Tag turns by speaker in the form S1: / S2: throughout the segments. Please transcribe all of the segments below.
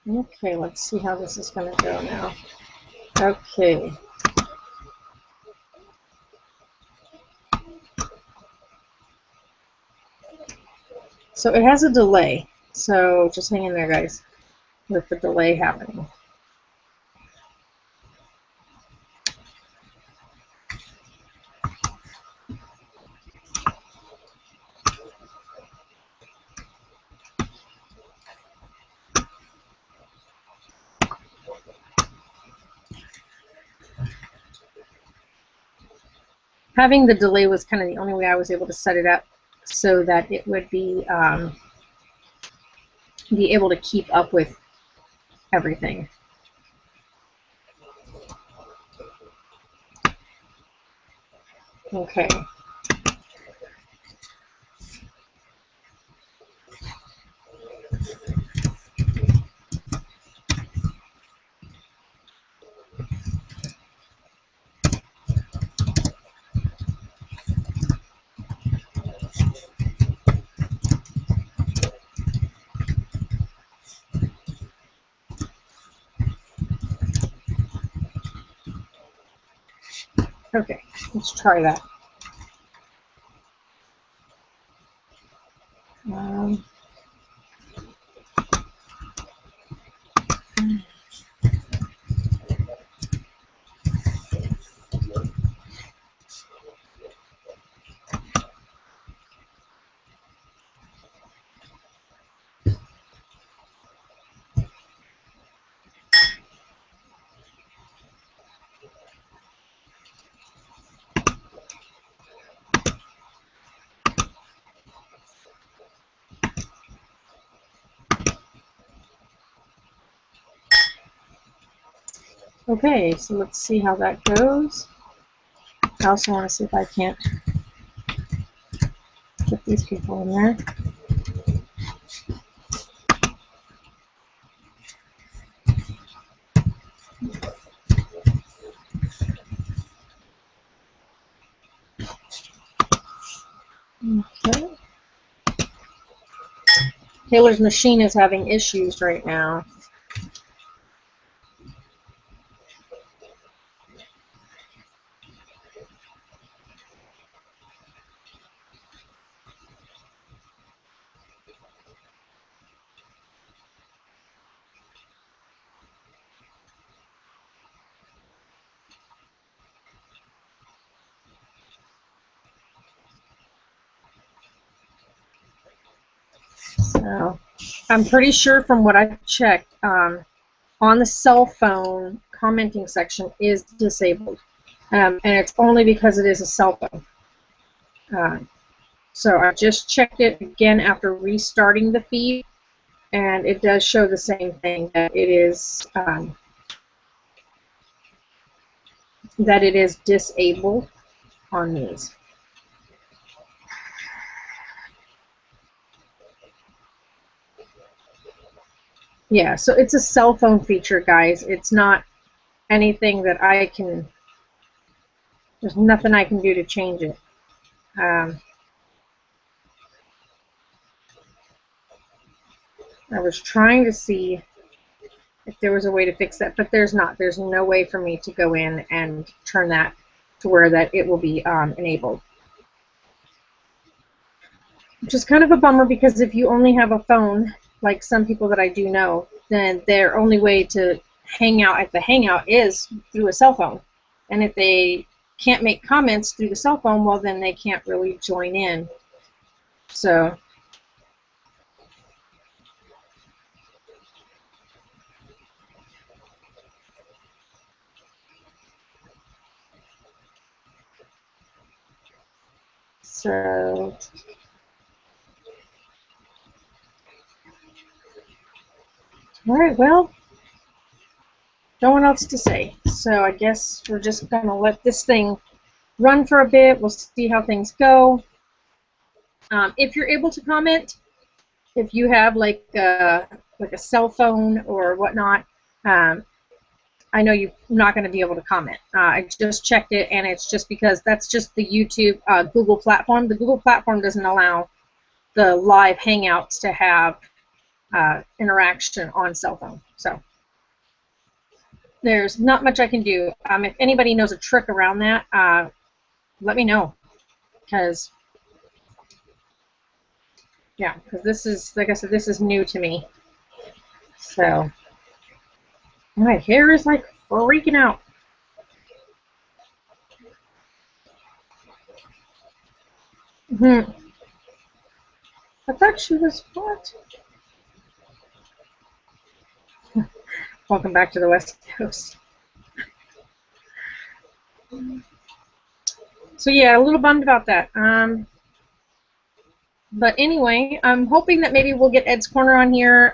S1: Okay, let's see how this is going to go now. Okay. So it has a delay, so just hang in there, guys, with the delay happening. Having the delay was kind of the only way I was able to set it up so that it would be able to keep up with everything. Okay. Okay, let's try that. Okay, so let's see how that goes. I also want to see if I can't get these people in there. Okay. Taylor's machine is having issues right now. So I'm pretty sure from what I've checked, on the cell phone commenting section is disabled. And it's only because it is a cell phone. So I just checked it again after restarting the feed, and it does show the same thing, that it is disabled on these. Yeah, so it's a cell phone feature, guys. It's not anything that I can, there's nothing I can do to change it. I was trying to see if there was a way to fix that, but there's not. There's no way for me to go in and turn that to where that it will be enabled. Which is kind of a bummer, because if you only have a phone, like some people that I do know, then their only way to hang out at the Hangout is through a cell phone. And if they can't make comments through the cell phone, well, then they can't really join in. So all right, well, no one else to say. So I guess we're just going to let this thing run for a bit. We'll see how things go. If you're able to comment, if you have like a cell phone or whatnot, I know you're not going to be able to comment. I just checked it, and it's just because that's just the YouTube Google platform. The Google platform doesn't allow the live Hangouts to have interaction on cell phone. So there's not much I can do. If anybody knows a trick around that, let me know, because yeah, because this is, like I said, this is new to me. So my hair is like freaking out. I thought she was what? Welcome back to the West Coast. So yeah, a little bummed about that. But anyway, I'm hoping that maybe we'll get Ed's Corner on here.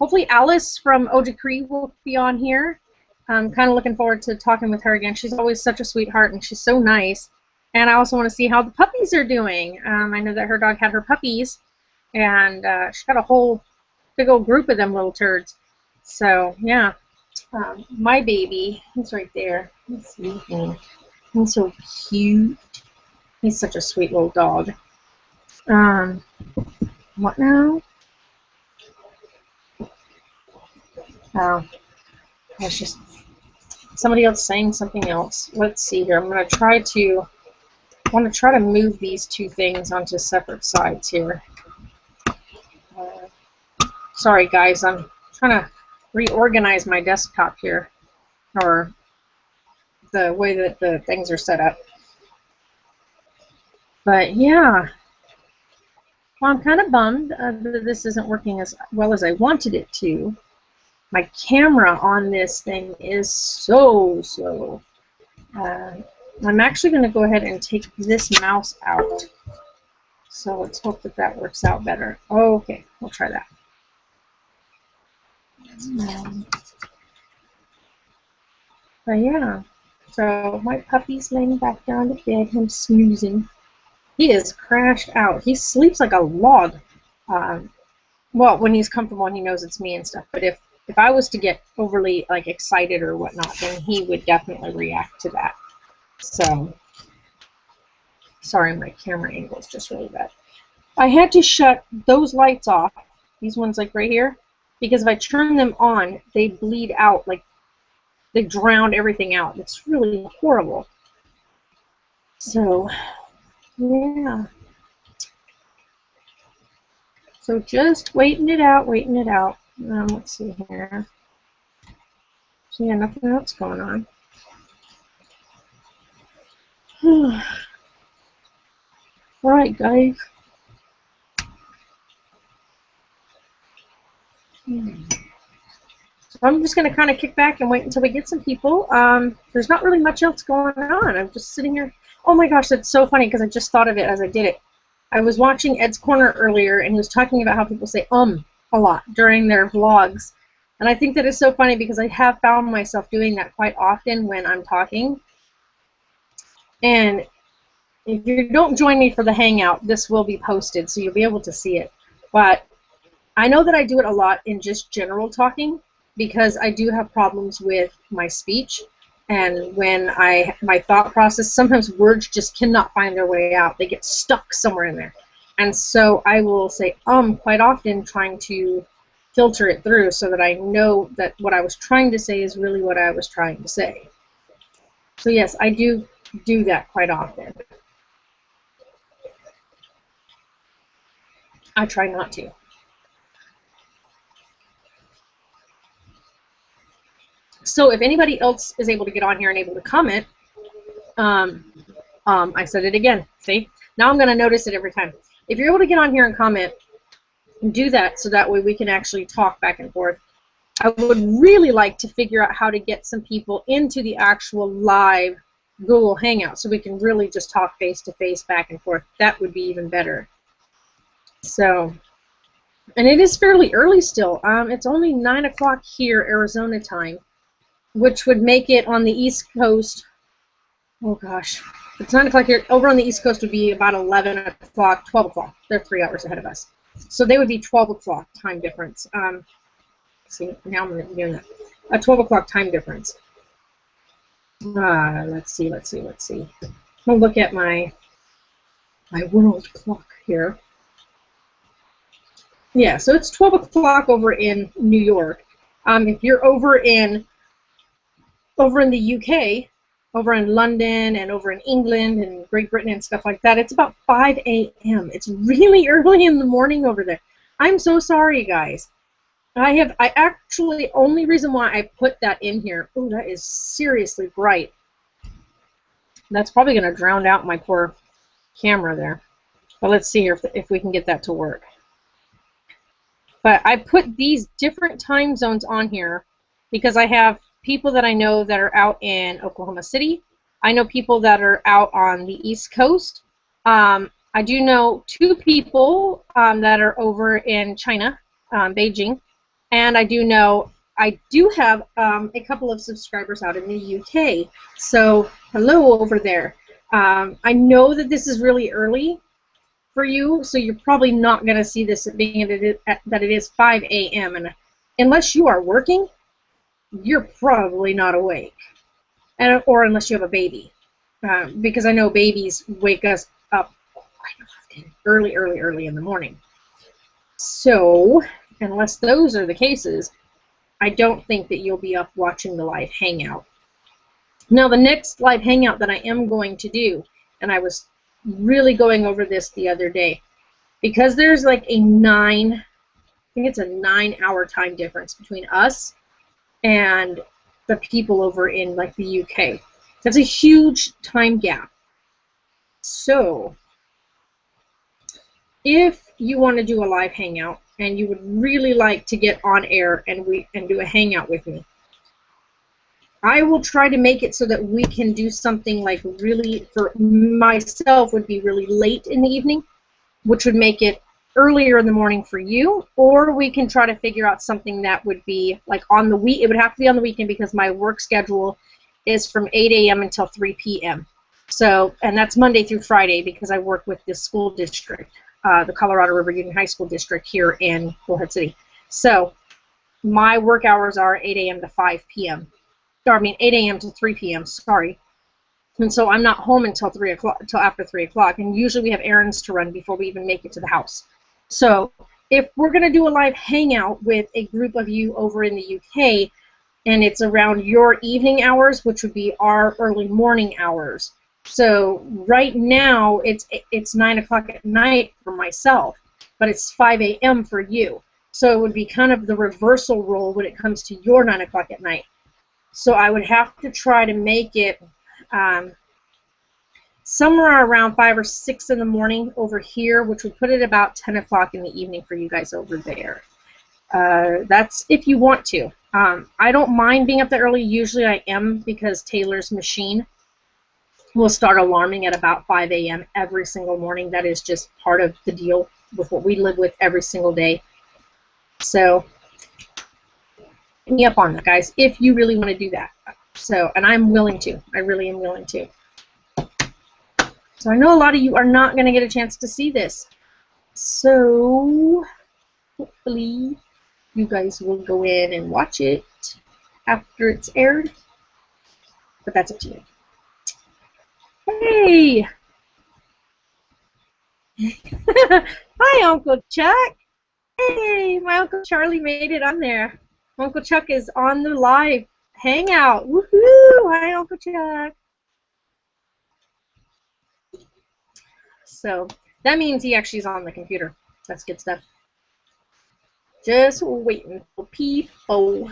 S1: Hopefully Alice from Eau de Cree will be on here. I'm kind of looking forward to talking with her again. She's always such a sweetheart, and she's so nice. And I also want to see how the puppies are doing. I know that her dog had her puppies, and she got a whole big old group of them little turds. So yeah, my baby, he's right there. He's sleeping. He's so cute. He's such a sweet little dog. What now? Oh, that's just somebody else saying something else. Let's see here. I'm going to try to, I want to try to move these two things onto separate sides here. Sorry guys, I'm trying to reorganize my desktop here, or the way that the things are set up. But yeah, well, I'm kind of bummed that this isn't working as well as I wanted it to. My camera on this thing is so slow. I'm actually going to go ahead and take this mouse out. So let's hope that that works out better. Okay, we'll try that. But yeah, so my puppy's laying back down to bed, him snoozing. He is crashed out. He sleeps like a log. Well, when he's comfortable and he knows it's me and stuff. But if I was to get overly like excited or whatnot, then he would definitely react to that. So, sorry, my camera angle is just really bad. I had to shut those lights off, these ones like right here, because if I turn them on, they bleed out, like they drown everything out. It's really horrible. So, yeah. So just waiting it out, waiting it out. Let's see here. So yeah, nothing else going on. All right, guys. So I'm just going to kind of kick back and wait until we get some people. There's not really much else going on. I'm just sitting here. Oh my gosh, that's so funny because I just thought of it as I did it. I was watching Ed's Corner earlier, and he was talking about how people say a lot during their vlogs. And I think that is so funny because I have found myself doing that quite often when I'm talking. And if you don't join me for the Hangout, this will be posted, so you'll be able to see it. But I know that I do it a lot in just general talking because I do have problems with my speech. And when my thought process, sometimes words just cannot find their way out. They get stuck somewhere in there. And so I will say quite often, trying to filter it through so that I know that what I was trying to say is really what I was trying to say. So yes, I do that quite often. I try not to. So if anybody else is able to get on here and able to comment, I said it again. See? Now I'm going to notice it every time. If you're able to get on here and comment, do that so that way we can actually talk back and forth. I would really like to figure out how to get some people into the actual live Google Hangout so we can really just talk face-to-face back and forth. That would be even better. So, and it is fairly early still. It's only 9 o'clock here, Arizona time, which would make it on the East Coast. Oh gosh, it's 9 o'clock here. Over on the East Coast would be about 11 o'clock, 12 o'clock. They're 3 hours ahead of us. So they would be 12 o'clock time difference. See, now I'm doing that. A 12 o'clock time difference. Let's see. I'll look at my world clock here. Yeah, so it's 12 o'clock over in New York. If you're over in the UK, over in London and over in England and Great Britain and stuff like that, it's about 5 a.m. It's really early in the morning over there. I'm so sorry, guys. I actually, only reason why I put that in here, oh, that is seriously bright. That's probably going to drown out my poor camera there. But let's see here if we can get that to work. But I put these different time zones on here because I have people that I know that are out in Oklahoma City. I know people that are out on the East Coast. I do know 2 people that are over in China, Beijing. And I do have a couple of subscribers out in the UK. So hello over there. I know that this is really early for you, so you're probably not going to see this being that it is 5 a.m. and unless you are working, you're probably not awake, or unless you have a baby, because I know babies wake us up quite often, early in the morning. So unless those are the cases, I don't think that you'll be up watching the live hangout. Now, the next live hangout that I am going to do, and I was really going over this the other day, because there's like a 9-hour time difference between us and the people over in like the UK. That's a huge time gap. So if you want to do a live hangout and you would really like to get on air and do a hangout with me, I will try to make it so that we can do something like really, for myself, would be really late in the evening, which would make it earlier in the morning for you, or we can try to figure out something that would be like on the week. It would have to be on the weekend because my work schedule is from 8 a.m. until 3 p.m. So, and that's Monday through Friday because I work with this school district, the Colorado River Union High School District here in Bullhead City. So my work hours are 8 a.m. to 5 p.m. Or, I mean 8 a.m. to 3 p.m. Sorry. And so I'm not home until after 3 o'clock, and usually we have errands to run before we even make it to the house. So if we're going to do a live hangout with a group of you over in the UK, and it's around your evening hours, which would be our early morning hours. So right now it's 9 o'clock at night for myself, but it's 5 a.m. for you. So it would be kind of the reversal role when it comes to your 9 o'clock at night. So I would have to try to make it somewhere around 5 or 6 in the morning over here, which would put it about 10 o'clock in the evening for you guys over there. That's if you want to. I don't mind being up that early. Usually I am, because Taylor's machine will start alarming at about 5 a.m. every single morning. That is just part of the deal with what we live with every single day. So hit me up on that, guys, if you really want to do that. So, and I'm willing to. I really am willing to. So I know a lot of you are not going to get a chance to see this. So hopefully you guys will go in and watch it after it's aired. But that's up to you. Hey! Hi, Uncle Chuck. Hey, my Uncle Charlie made it on there. Uncle Chuck is on the live hangout. Woohoo! Hi, Uncle Chuck. So that means he actually is on the computer. That's good stuff. Just waiting for people.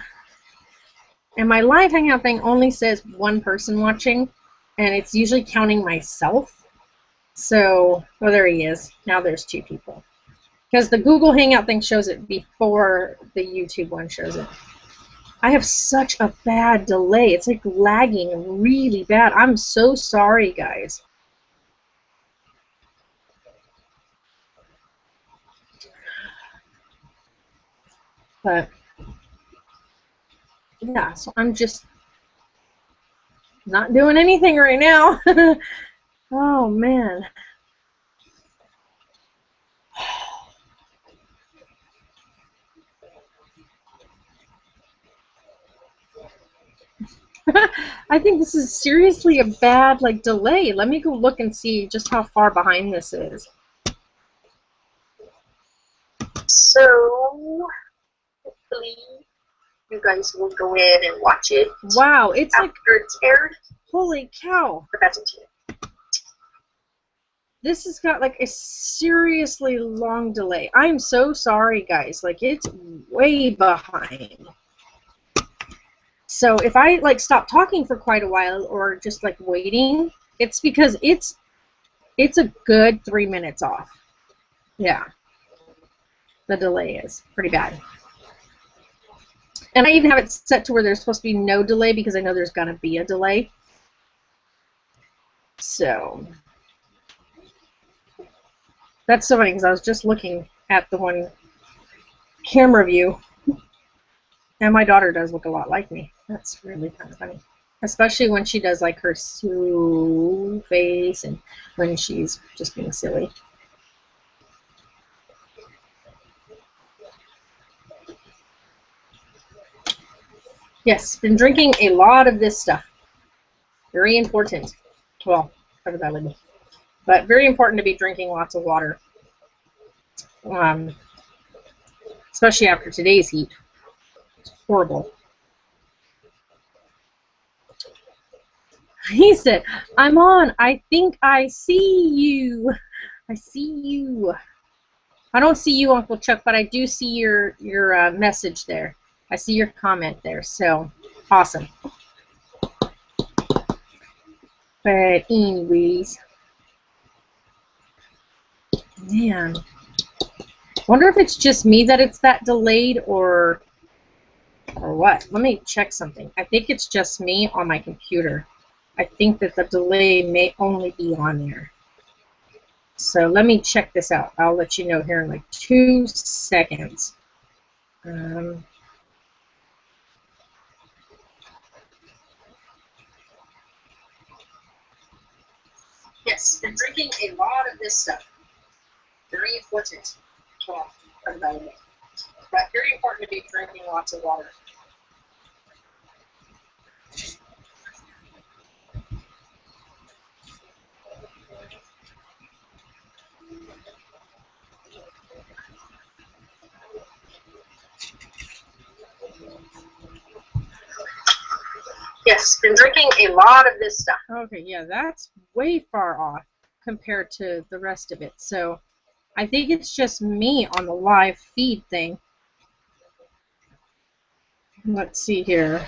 S1: And my live hangout thing only says one person watching, and it's usually counting myself. So, oh, there he is. Now there's 2 people. Because the Google Hangout thing shows it before the YouTube one shows it. I have such a bad delay. It's like lagging really bad. I'm so sorry, guys. But yeah, so I'm just not doing anything right now. Oh, man. I think this is seriously a bad delay. Let me go look and see just how far behind this is. So
S2: hopefully you guys will go in and watch it.
S1: Wow, it's
S2: after
S1: like,
S2: it's aired.
S1: holy cow.
S2: But that's up to you.
S1: This has got like a seriously long delay. I'm so sorry, guys. Like, it's way behind. So if I like stop talking for quite a while or just like waiting, it's because it's a good 3 minutes off. Yeah. The delay is pretty bad. And I even have it set to where there's supposed to be no delay because I know there's going to be a delay. So that's so funny because I was just looking at the one camera view, and my daughter does look a lot like me. That's really kind of funny, especially when she does like her Sue face and when she's just being silly. Yes, been drinking a lot of this stuff. Very important. Well, cover that label. But very important to be drinking lots of water. Especially after today's heat. It's horrible. He said, I'm on. I think I see you. I see you. I don't see you, Uncle Chuck, but I do see your message there. I see your comment there. So, awesome. But anyways. Man. Wonder if it's just me that it's that delayed or what. Let me check something. I think it's just me on my computer. I think that the delay may only be on there. So let me check this out. I'll let you know here in like 2 seconds. Yes, been drinking a lot of this stuff. Very important. Well, but very important to be drinking lots of water. Yes, been drinking a lot of this stuff. Okay, yeah, that's way far off compared to the rest of it. So I think it's just me on the live feed thing. Let's see here.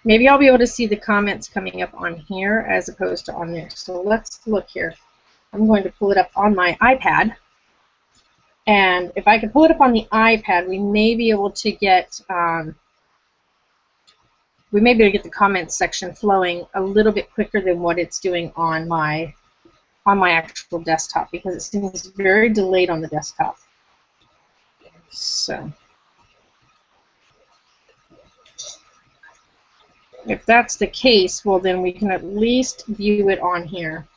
S1: Maybe I'll be able to see the comments coming up on here as opposed to on there. So let's look here. I'm going to pull it up on my iPad. And if I can pull it up on the iPad, we may be able to get the comments section flowing a little bit quicker than what it's doing on my actual desktop because it seems very delayed on the desktop. So if that's the case, well then we can at least view it on here.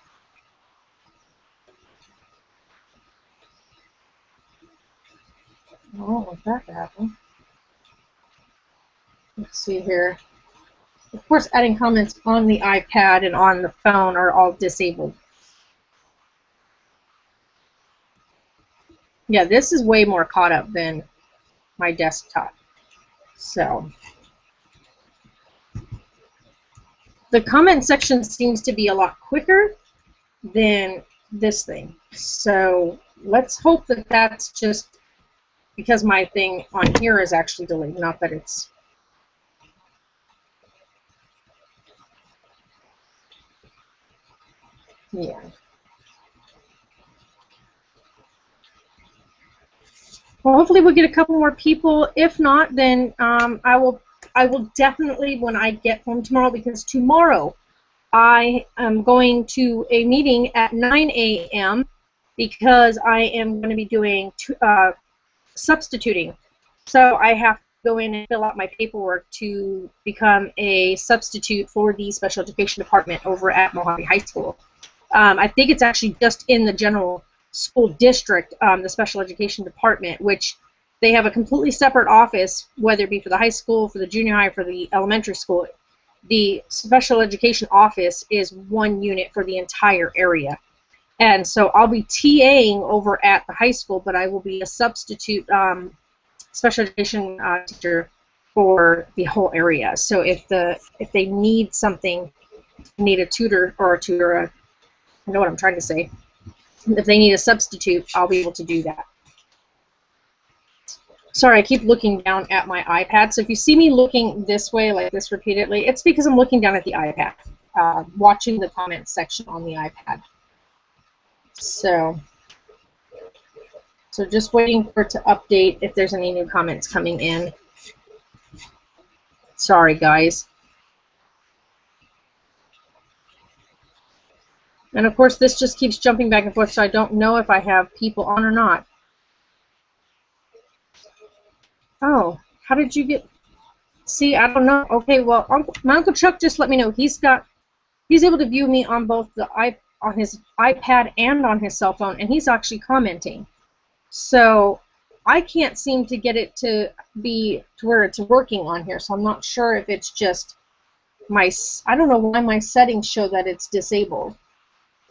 S1: I don't want that to happen. Let's see here. Of course, adding comments on the iPad and on the phone are all disabled. Yeah, this is way more caught up than my desktop. So the comment section seems to be a lot quicker than this thing. So let's hope that that's just because my thing on here is actually delayed, not that it's... Yeah. Well, hopefully we'll get a couple more people. If not, then I will definitely, when I get home tomorrow, because tomorrow I am going to a meeting at 9 a.m. because I am going to be doing substituting. So I have to go in and fill out my paperwork to become a substitute for the special education department over at Mojave High School. I think it's actually just in the general school district, the special education department, which they have a completely separate office, whether it be for the high school, for the junior high, for the elementary school. The special education office is one unit for the entire area. And so I'll be TAing over at the high school, but I will be a substitute special education teacher for the whole area. So if they need something, need a tutor or a tutor, I know what I'm trying to say. If they need a substitute, I'll be able to do that. Sorry, I keep looking down at my iPad. So if you see me looking this way, like this repeatedly, it's because I'm looking down at the iPad, watching the comments section on the iPad. So just waiting for it to update if there's any new comments coming in. Sorry, guys. And of course, this just keeps jumping back and forth, so I don't know if I have people on or not. Oh, how did you get? See, I don't know. Okay, well, my Uncle Chuck just let me know he's able to view me on both on his iPad and on his cell phone, and he's actually commenting. So I can't seem to get it to be to where it's working on here. So I'm not sure if it's just I don't know why my settings show that it's disabled.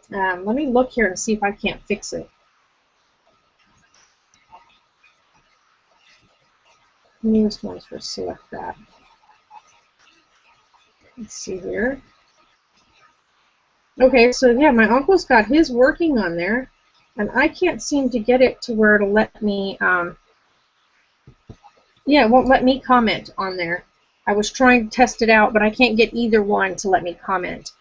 S1: Let me look here and see if I can't fix it. Newest ones for select that. Let's see here. Okay, so yeah, my uncle's got his working on there, and I can't seem to get it to where it'll let me, yeah, it won't let me comment on there. I was trying to test it out, but I can't get either one to let me comment.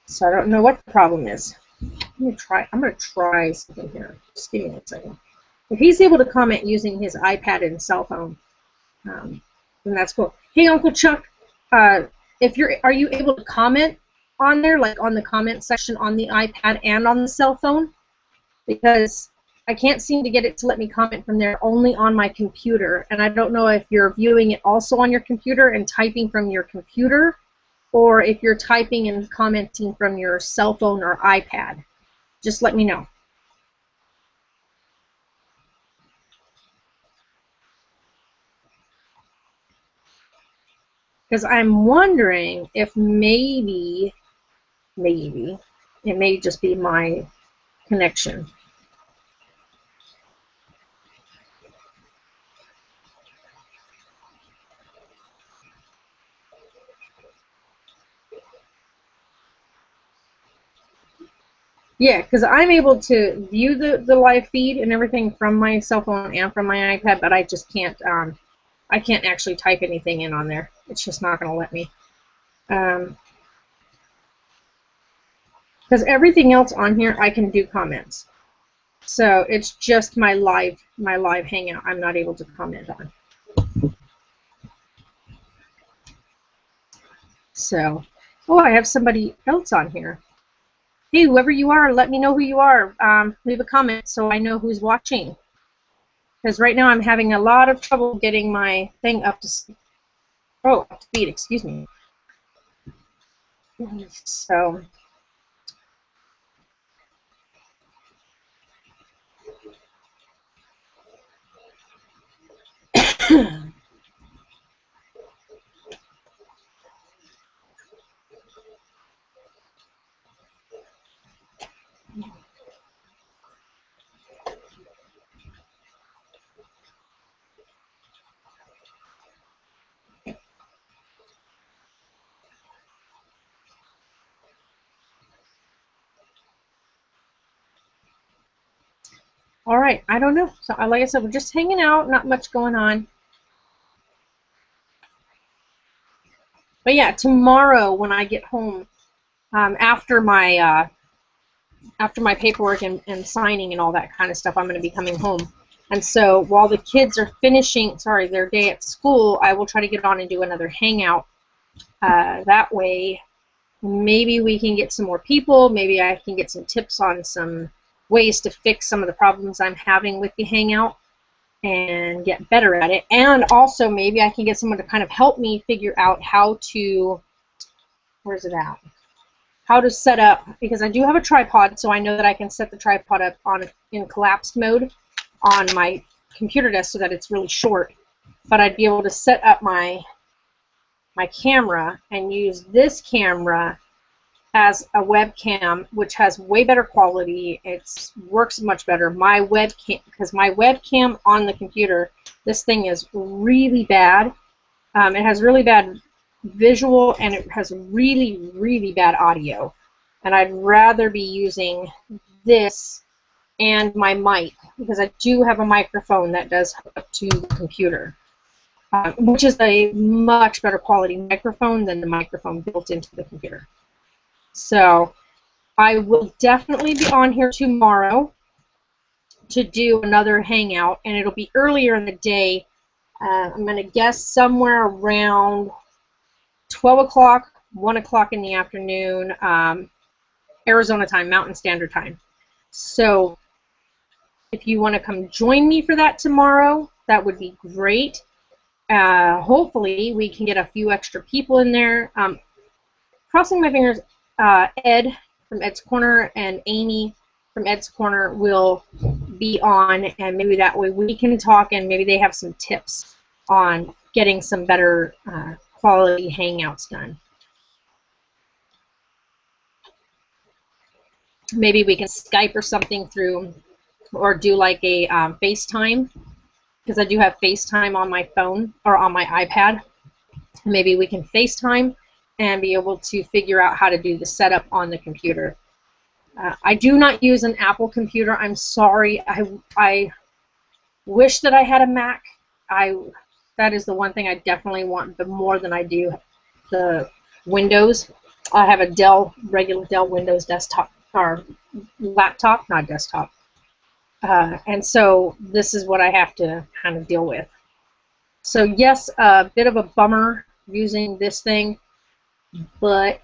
S1: So I don't know what the problem is. I'm going to try something here. Just give me a second. If he's able to comment using his iPad and cell phone, then that's cool. Hey, Uncle Chuck, are you able to comment on there, like on the comment section on the iPad and on the cell phone? Because I can't seem to get it to let me comment from there, only on my computer. And I don't know if you're viewing it also on your computer and typing from your computer, or if you're typing and commenting from your cell phone or iPad. Just let me know. Because I'm wondering if maybe it may just be my connection. Yeah, because I'm able to view the live feed and everything from my cell phone and from my iPad, but I just can't I can't actually type anything in on there. It's just not going to let me. Because everything else on here I can do comments. So it's just my live Hangout I'm not able to comment on. So, oh, I have somebody else on here. Hey, whoever you are, let me know who you are. Leave a comment so I know who's watching. Because right now I'm having a lot of trouble getting my thing up to speed, excuse me. So, all right, I don't know. So, like I said, we're just hanging out, not much going on. But yeah, tomorrow when I get home, after my paperwork and signing and all that kind of stuff, I'm going to be coming home. And so while the kids are finishing, their day at school, I will try to get on and do another Hangout. That way, maybe we can get some more people. Maybe I can get some tips on some ways to fix some of the problems I'm having with the Hangout and get better at it. And also maybe I can get someone to kind of help me figure out how to, where's it at? How to set up, because I do have a tripod, so I know that I can set the tripod up in collapsed mode on my computer desk so that it's really short. But I'd be able to set up my camera and use this camera has a webcam which has way better quality. It works much better. My webcam, because my webcam on the computer, this thing is really bad. It has really bad visual and it has really, really bad audio. And I'd rather be using this and my mic, because I do have a microphone that does hook up to the computer, which is a much better quality microphone than the microphone built into the computer. So I will definitely be on here tomorrow to do another hangout, and it'll be earlier in the day. I'm going to guess somewhere around 12 o'clock, 1 o'clock in the afternoon, Arizona time, Mountain Standard Time. So if you want to come join me for that tomorrow, that would be great. Hopefully we can get a few extra people in there. Crossing my fingers, Ed from Ed's Corner and Amy from Ed's Corner will be on, and maybe that way we can talk and maybe they have some tips on getting some better quality hangouts done. Maybe we can Skype or something through, or do like a FaceTime, because I do have FaceTime on my phone or on my iPad. Maybe we can FaceTime and be able to figure out how to do the setup on the computer. I do not use an Apple computer. I'm sorry. I wish that I had a Mac. That is the one thing I definitely want, but more than I do the Windows. I have a regular Dell Windows desktop, or laptop, not desktop. And so this is what I have to kind of deal with. So yes, a bit of a bummer using this thing, but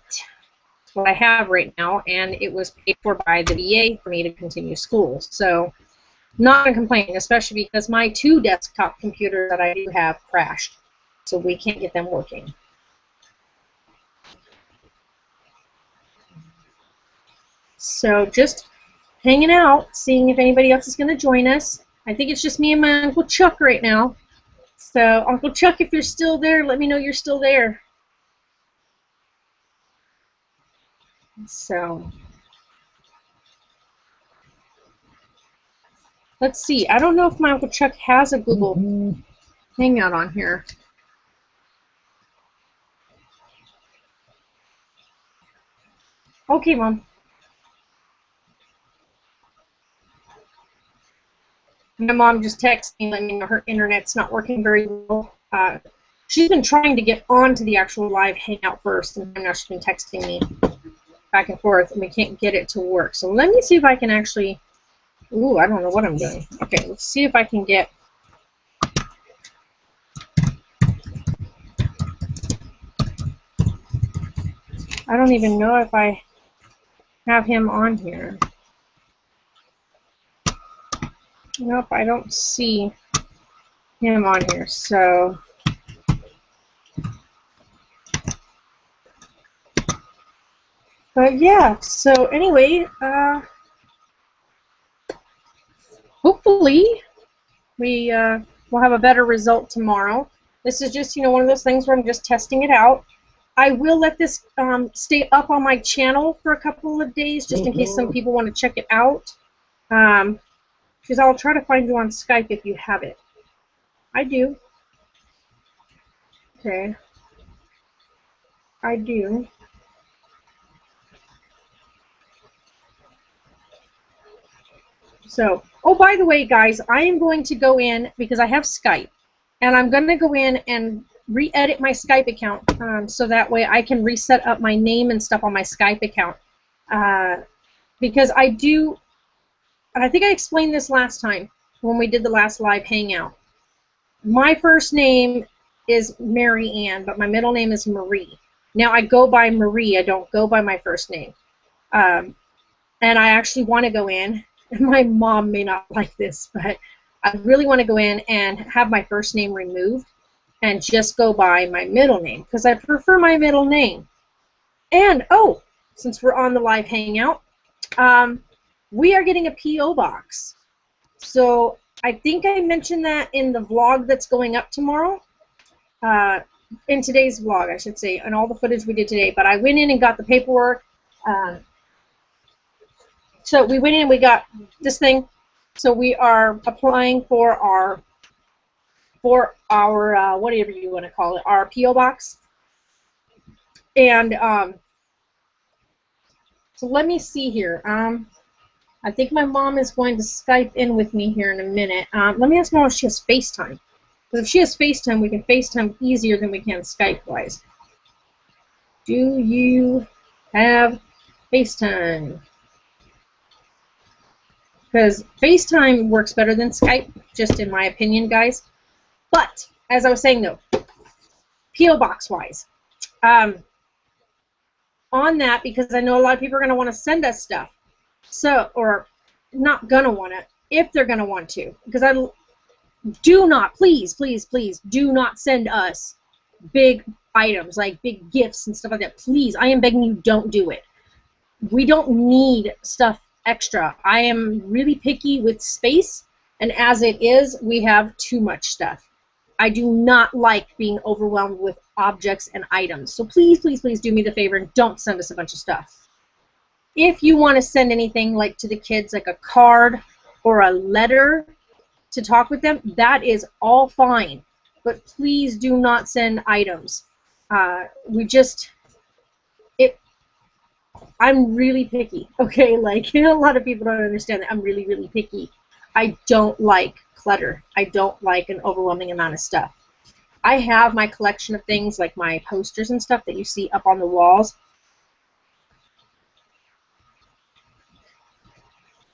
S1: it's what I have right now, and it was paid for by the VA for me to continue school. So not going to complain, especially because my 2 desktop computers that I do have crashed, so we can't get them working. So just hanging out, seeing if anybody else is going to join us. I think it's just me and my Uncle Chuck right now. So Uncle Chuck, if you're still there, let me know you're still there. So let's see. I don't know if my Uncle Chuck has a Google Hangout on here. Okay, Mom. My mom just texted me, letting me know her internet's not working very well. She's been trying to get onto the actual live hangout first, and now she's been texting me back and forth, and we can't get it to work. So let me see if I can actually... Ooh, I don't know what I'm doing. Okay, let's see if I can get... I don't even know if I have him on here. Nope, I don't see him on here, so... But yeah, so anyway, hopefully we will have a better result tomorrow. This is just, one of those things where I'm just testing it out. I will let this stay up on my channel for a couple of days, just in case some people want to check it out. Because I'll try to find you on Skype if you have it. I do. Okay. I do. So, oh, by the way, guys, I am going to go in, because I have Skype, and I'm going to go in and re-edit my Skype account so that way I can reset up my name and stuff on my Skype account. Because I do, and I think I explained this last time when we did the last live hangout. My first name is Mary Ann, but my middle name is Marie. Now, I go by Marie. I don't go by my first name. And I actually want to go in. My mom may not like this, but I really want to go in and have my first name removed and just go by my middle name, because I prefer my middle name. And, oh, since we're on the live hangout, we are getting a P.O. box. So I think I mentioned that in the vlog that's going up tomorrow, in today's vlog, I should say, and all the footage we did today. But I went in and got the paperwork, So we went in, we got this thing. So we are applying for our whatever you want to call it, our PO box. And so let me see here. I think my mom is going to Skype in with me here in a minute. Let me ask Mom if she has FaceTime. Because if she has FaceTime, we can FaceTime easier than we can Skype-wise. Do you have FaceTime? Because FaceTime works better than Skype, just in my opinion, guys. But, as I was saying, though, P.O. Box-wise, on that, because I know a lot of people are going to want to send us stuff. So, or not going to want to, if they're going to want to. Because I do not, please, please, please, do not send us big items, like big gifts and stuff like that. Please, I am begging you, don't do it. We don't need stuff extra. I am really picky with space, and as it is, we have too much stuff. I do not like being overwhelmed with objects and items. So please, please, please do me the favor and don't send us a bunch of stuff. If you want to send anything like to the kids, like a card or a letter to talk with them, that is all fine. But please do not send items. I'm really picky, okay? Like, a lot of people don't understand that I'm really, really picky. I don't like clutter. I don't like an overwhelming amount of stuff. I have my collection of things, like my posters and stuff that you see up on the walls.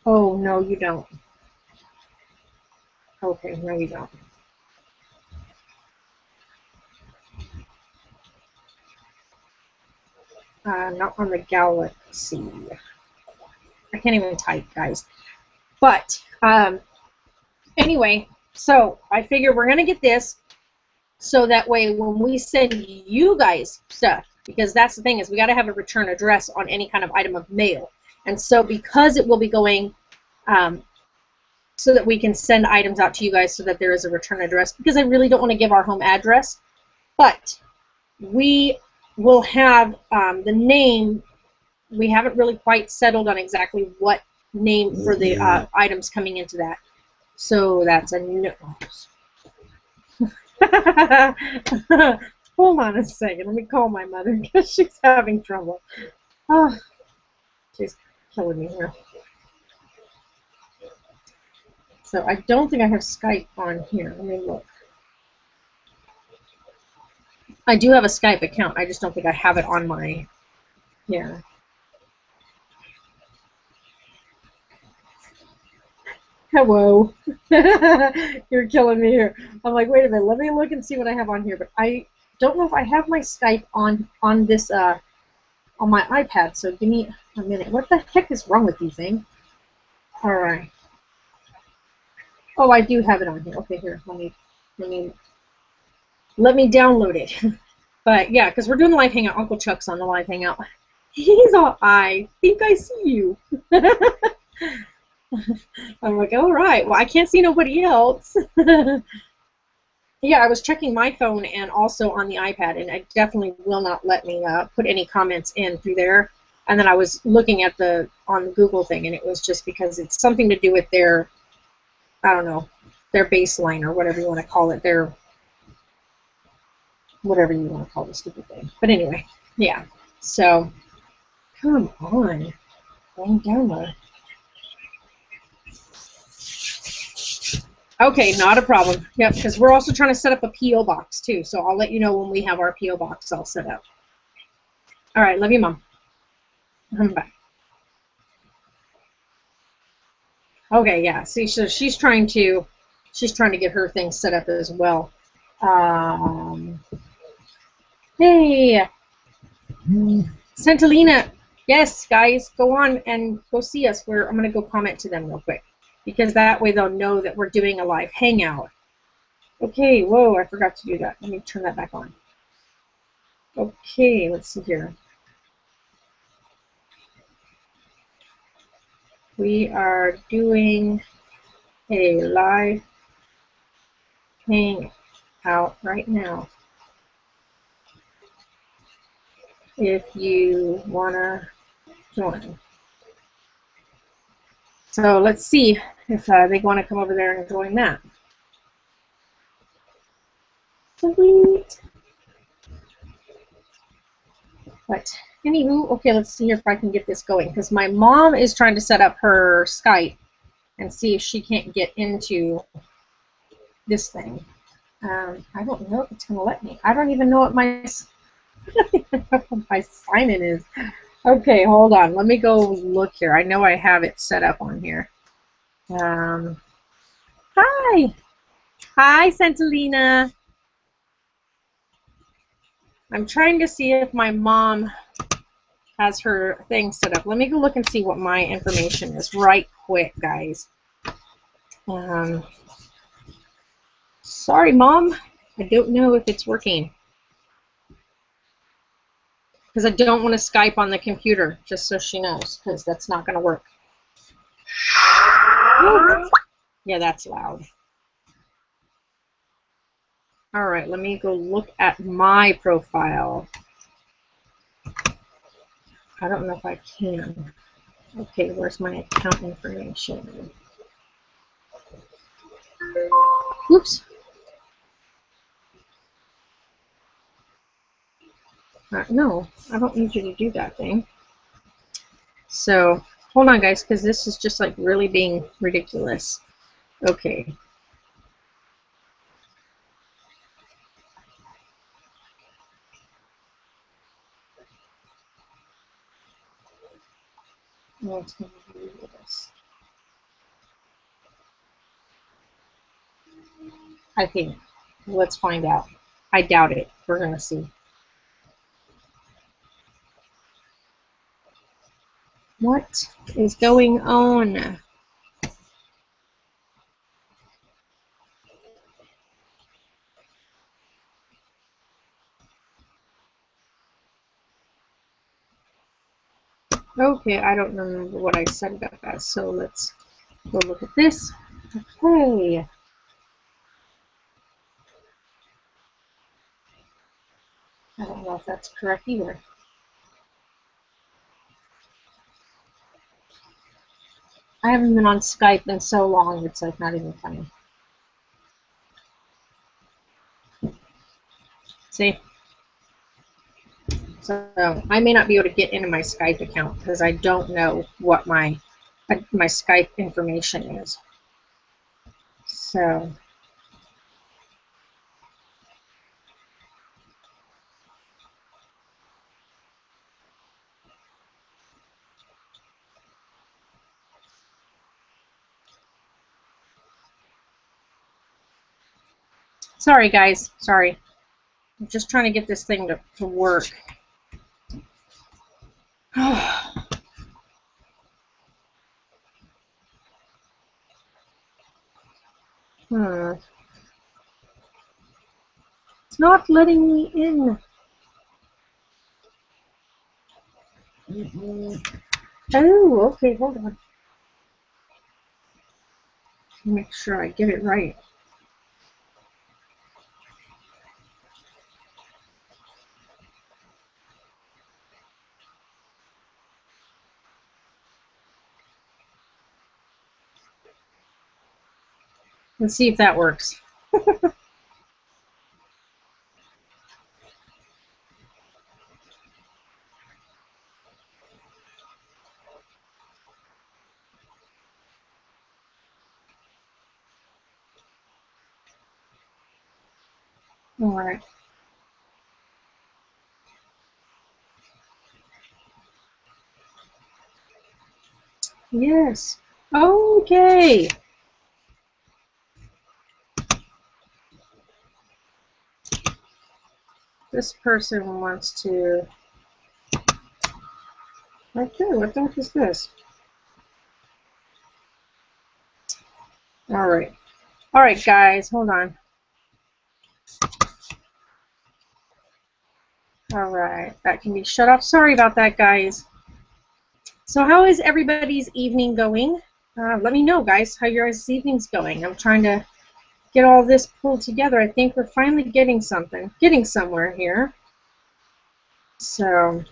S1: Oh, no, you don't. Okay, no, you don't. Not on the Galaxy. I can't even type, guys. But, anyway, so I figure we're going to get this so that way when we send you guys stuff, because that's the thing is we got to have a return address on any kind of item of mail. And so because it will be going so that we can send items out to you guys so that there is a return address, because I really don't want to give our home address, but we will have the name. We haven't really quite settled on exactly what name for the items coming into that. So that's a no. Hold on a second. Let me call my mother because she's having trouble. Oh, she's killing me here. So I don't think I have Skype on here. Let me look. I do have a Skype account. I just don't think I have it on my here. Hello. You're killing me here. I'm like, wait a minute. Let me look and see what I have on here. But I don't know if I have my Skype on this on my iPad. So give me a minute. What the heck is wrong with you, thing? All right. Oh, I do have it on here. Okay, here. Let me download it. But yeah, because we're doing the live hangout. Uncle Chuck's on the live hangout. He's all, I think I see you. I'm like, all right. Well, I can't see nobody else. Yeah, I was checking my phone and also on the iPad, and it definitely will not let me put any comments in through there. And then I was looking at on the Google thing, and it was just because it's something to do with their, I don't know, their baseline or whatever you want to call it, their whatever you want to call the stupid thing. But anyway, yeah. So, come on. Going down there. Okay, not a problem. Yep, because we're also trying to set up a P.O. box, too. So I'll let you know when we have our P.O. box all set up. All right, love you, Mom. Bye. Okay, yeah. See, so she's trying to get her thing set up as well. Hey, Santalina. Yes, guys, go on and go see us. I'm gonna go comment to them real quick, because that way they'll know that we're doing a live hangout. Okay, whoa, I forgot to do that. Let me turn that back on. Okay, let's see here. We are doing a live hangout right now. If you wanna Join. So let's see if they want to come over there and join that. Sweet. But anywho, okay, let's see if I can get this going, because my mom is trying to set up her Skype and see if she can't get into this thing. I don't know if it's going to let me. I don't even know what my sign-in is. Okay, hold on. Let me go look here. I know I have it set up on here. Hi. Hi, Santalina. I'm trying to see if my mom has her thing set up. Let me go look and see what my information is right quick, guys. Sorry, Mom. I don't know if it's working. Because I don't want to Skype on the computer, just so she knows, because that's not going to work. Yeah, that's loud. All right, let me go look at my profile. I don't know if I can. Okay, where's my account information? Oops. No, I don't need you to do that thing. So, hold on, guys, because this is just like really being ridiculous. Okay. Let's do this. I think. Let's find out. I doubt it. We're going to see. What is going on? Okay, I don't remember what I said about that, so let's go look at this. Okay. I don't know if that's correct either. I haven't been on Skype in so long, it's like not even funny. See? So I may not be able to get into my Skype account because I don't know what my Skype information is. So sorry, guys. Sorry. I'm just trying to get this thing to work. It's not letting me in. Oh, okay, hold on. Make sure I get it right. Let's see if that works. All right. Yes. Okay. This person wants to. Okay, what the heck is this? All right. All right, guys, hold on. All right, that can be shut off. Sorry about that, guys. So how is everybody's evening going? Let me know, guys, how your guys' evening's going. I'm trying to get all this pulled together. I think we're finally getting somewhere here. So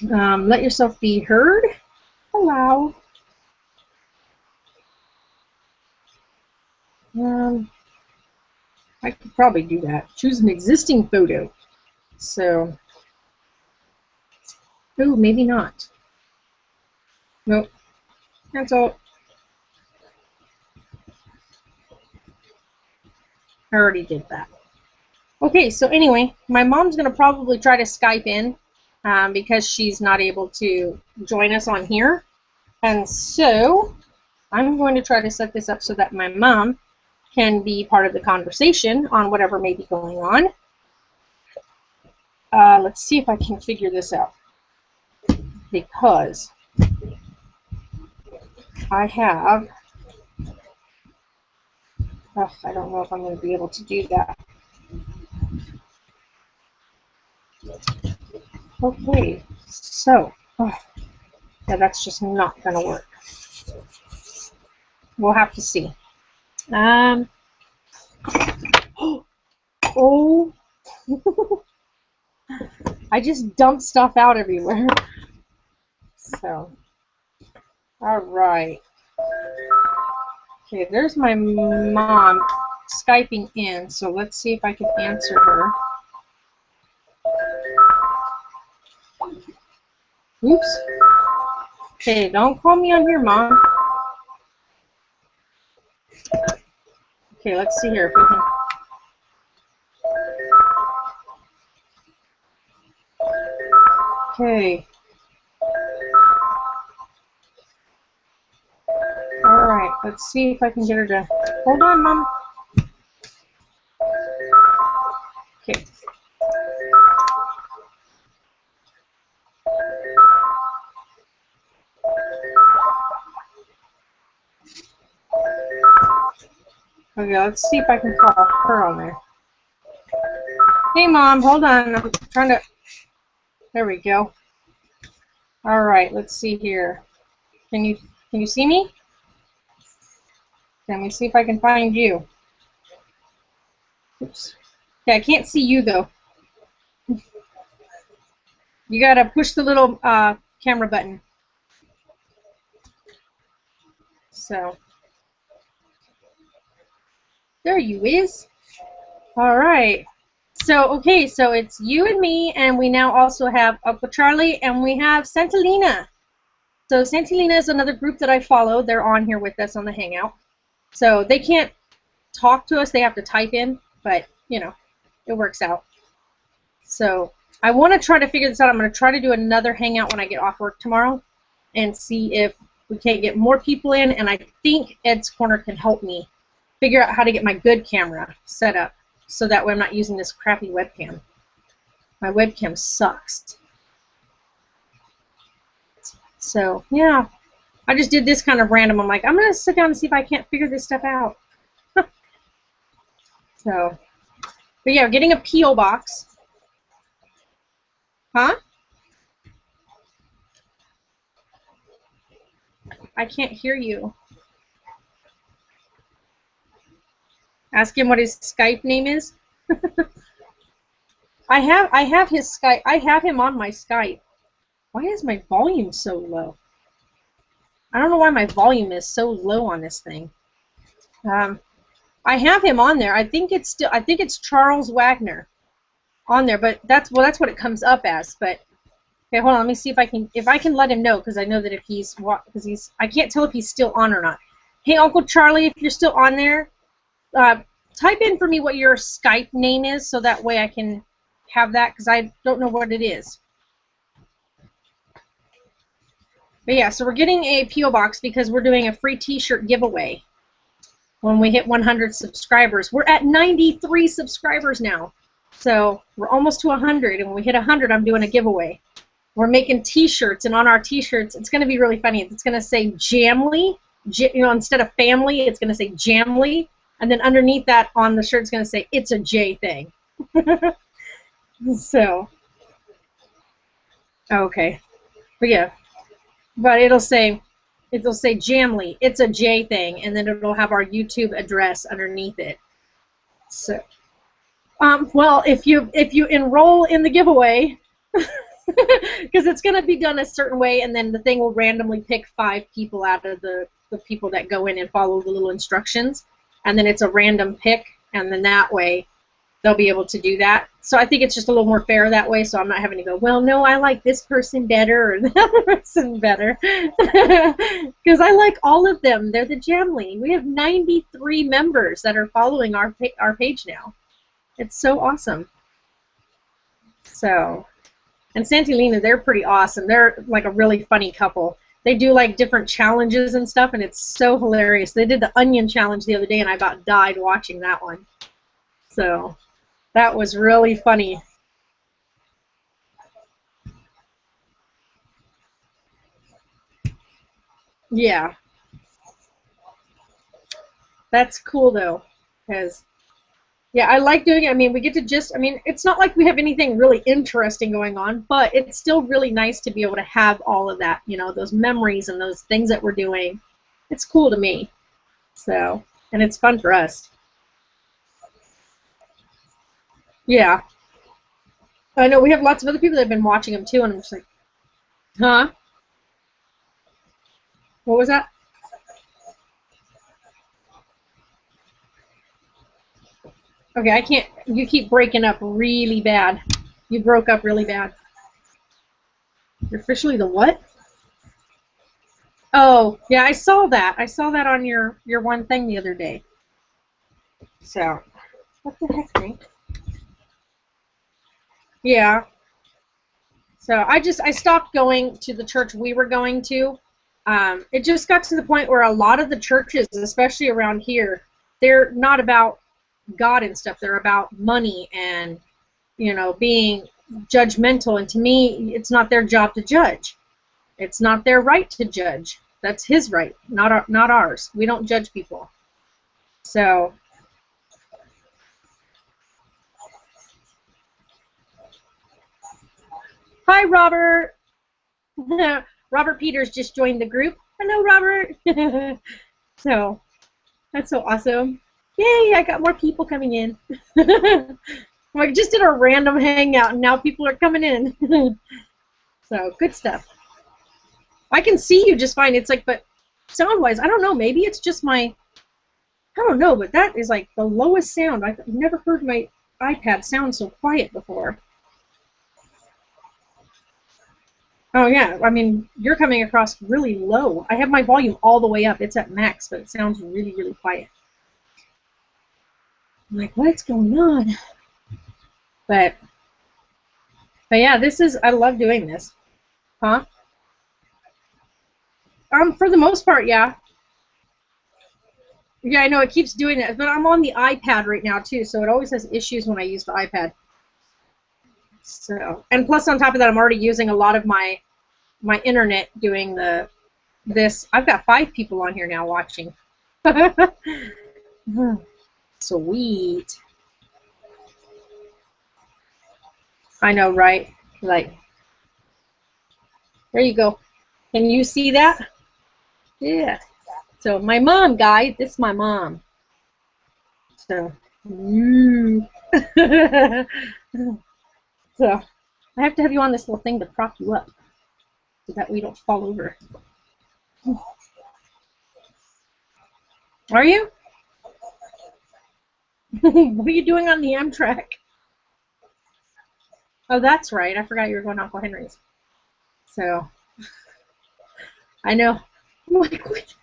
S1: Let yourself be heard. Allow. I could probably do that. Choose an existing photo. So, ooh, maybe not. Nope. That's all. I already did that. Okay, so anyway, my mom's going to probably try to Skype in because she's not able to join us on here. And so I'm going to try to set this up so that my mom can be part of the conversation on whatever may be going on. Let's see if I can figure this out, because I have, I don't know if I'm going to be able to do that. Okay, so, yeah, that's just not going to work. We'll have to see. Oh, I just dumped stuff out everywhere. So, all right. Okay, there's my mom Skyping in, so let's see if I can answer her. Oops. Okay, don't call me on here, Mom. Okay, let's see here if we can. Okay. Alright, let's see if I can get her to. Hold on, Mom. Okay. Okay, let's see if I can call her on there. Hey, Mom, hold on. I'm trying to. There we go. All right, let's see here. Can you see me? Let me see if I can find you. Oops. Okay, I can't see you though. You gotta push the little camera button. So there you is. All right. So okay, so it's you and me, and we now also have Uncle Charlie, and we have Santalina. So Santalina is another group that I follow. They're on here with us on the Hangout. So they can't talk to us, they have to type in, but you know, it works out. So I want to try to figure this out. I'm going to try to do another Hangout when I get off work tomorrow and see if we can't get more people in, and I think Ed's Corner can help me figure out how to get my good camera set up so that way I'm not using this crappy webcam. My webcam sucks. So yeah, I just did this kind of random. I'm like, I'm going to sit down and see if I can't figure this stuff out. So, but yeah, getting a P.O. box. Huh? I can't hear you. Ask him what his Skype name is. I have his Skype. I have him on my Skype. Why is my volume so low? I don't know why my volume is so low on this thing. I have him on there. I think it's Charles Wagner on there, but that's what it comes up as. But okay, hold on. Let me see if I can let him know, because I know that if I can't tell if he's still on or not. Hey, Uncle Charlie, if you're still on there, type in for me what your Skype name is, so that way I can have that, because I don't know what it is. But yeah, so we're getting a P.O. box because we're doing a free t-shirt giveaway when we hit 100 subscribers. We're at 93 subscribers now. So we're almost to 100, and when we hit 100, I'm doing a giveaway. We're making t-shirts, and on our t-shirts, it's going to be really funny. It's going to say Jamly, instead of family, it's going to say Jamly, and then underneath that on the shirt, it's going to say it's a J thing. So, okay, but yeah. But it'll say Jamly, it's a J thing, and then it'll have our YouTube address underneath it. So, well, if you enroll in the giveaway, Because it's going to be done a certain way, and then the thing will randomly pick 5 people out of the people that go in and follow the little instructions, and then it's a random pick, and then that way they'll be able to do that. So I think it's just a little more fair that way, so I'm not having to go, well, no, I like this person better or the other person better. Because I like all of them. They're the Jamly. We have 93 members that are following our page now. It's so awesome. So, and Santilina, they're pretty awesome. They're like a really funny couple. They do like different challenges and stuff, and it's so hilarious. They did the onion challenge the other day, and I about died watching that one. So that was really funny. Yeah. That's cool, though, because, yeah, I like doing it. I mean, we get to just, I mean, it's not like we have anything really interesting going on, but it's still really nice to be able to have all of that, you know, those memories and those things that we're doing. It's cool to me. So, and it's fun for us. Yeah. I know we have lots of other people that have been watching them, too, and I'm just like, huh? What was that? Okay, I can't, you keep breaking up really bad. You broke up really bad. You're officially the what? Oh, yeah, I saw that. I saw that on your one thing the other day. So, what the heck, Hank? Yeah. So I stopped going to the church we were going to. It just got to the point where a lot of the churches, especially around here, they're not about God and stuff. They're about money and, you know, being judgmental. And to me, it's not their job to judge. It's not their right to judge. That's his right, not ours. We don't judge people. So, hi, Robert. Robert Peters just joined the group. Hello, Robert. So, that's so awesome. Yay, I got more people coming in. I just did a random hangout, and now people are coming in. So, good stuff. I can see you just fine. It's like, but sound-wise, I don't know. Maybe it's just my, I don't know, but that is like the lowest sound. I've never heard my iPad sound so quiet before. Oh, yeah. I mean, you're coming across really low. I have my volume all the way up. It's at max, but it sounds really, really quiet. I'm like, what's going on? But yeah, this is, I love doing this. Huh? For the most part, yeah. Yeah, I know it keeps doing that, but I'm on the iPad right now too, so it always has issues when I use the iPad. So, and plus on top of that, I'm already using a lot of my internet doing this. I've got 5 people on here now watching. Sweet. I know, right? Like, there you go. Can you see that? Yeah. So my mom, guys, this is my mom. So, so I have to have you on this little thing to prop you up, so that we don't fall over. Are you? What are you doing on the Amtrak? Oh, that's right. I forgot you were going to Uncle Henry's. So, I know. I'm like, what?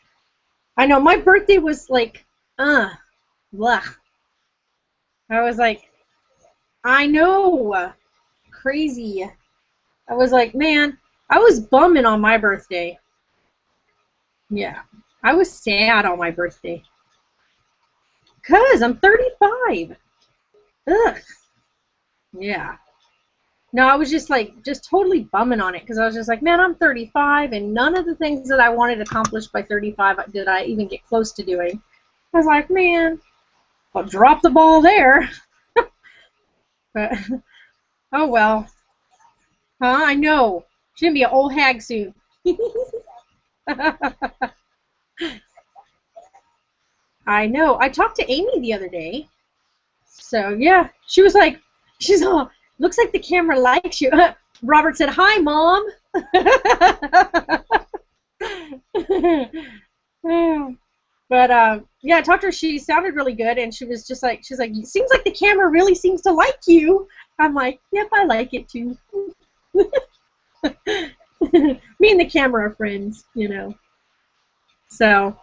S1: I know. My birthday was like, blah. I was like, I know. Crazy. I was like, man, I was bumming on my birthday. Yeah. I was sad on my birthday. 'Cause I'm 35. Ugh. Yeah. No, I was just like, just totally bumming on it because I was just like, man, I'm 35 and none of the things that I wanted accomplished by 35 did I even get close to doing. I was like, man, I'll drop the ball there. But, oh well. Huh? I know. She's going to be an old hag soon. I know. I talked to Amy the other day. So, yeah. She was like, she's all, looks like the camera likes you. Robert said, "Hi, Mom." But yeah, I talked to her. She sounded really good, and she was just like, she's like, "It seems like the camera really seems to like you." I'm like, "Yep, I like it too." Me and the camera are friends, you know. So,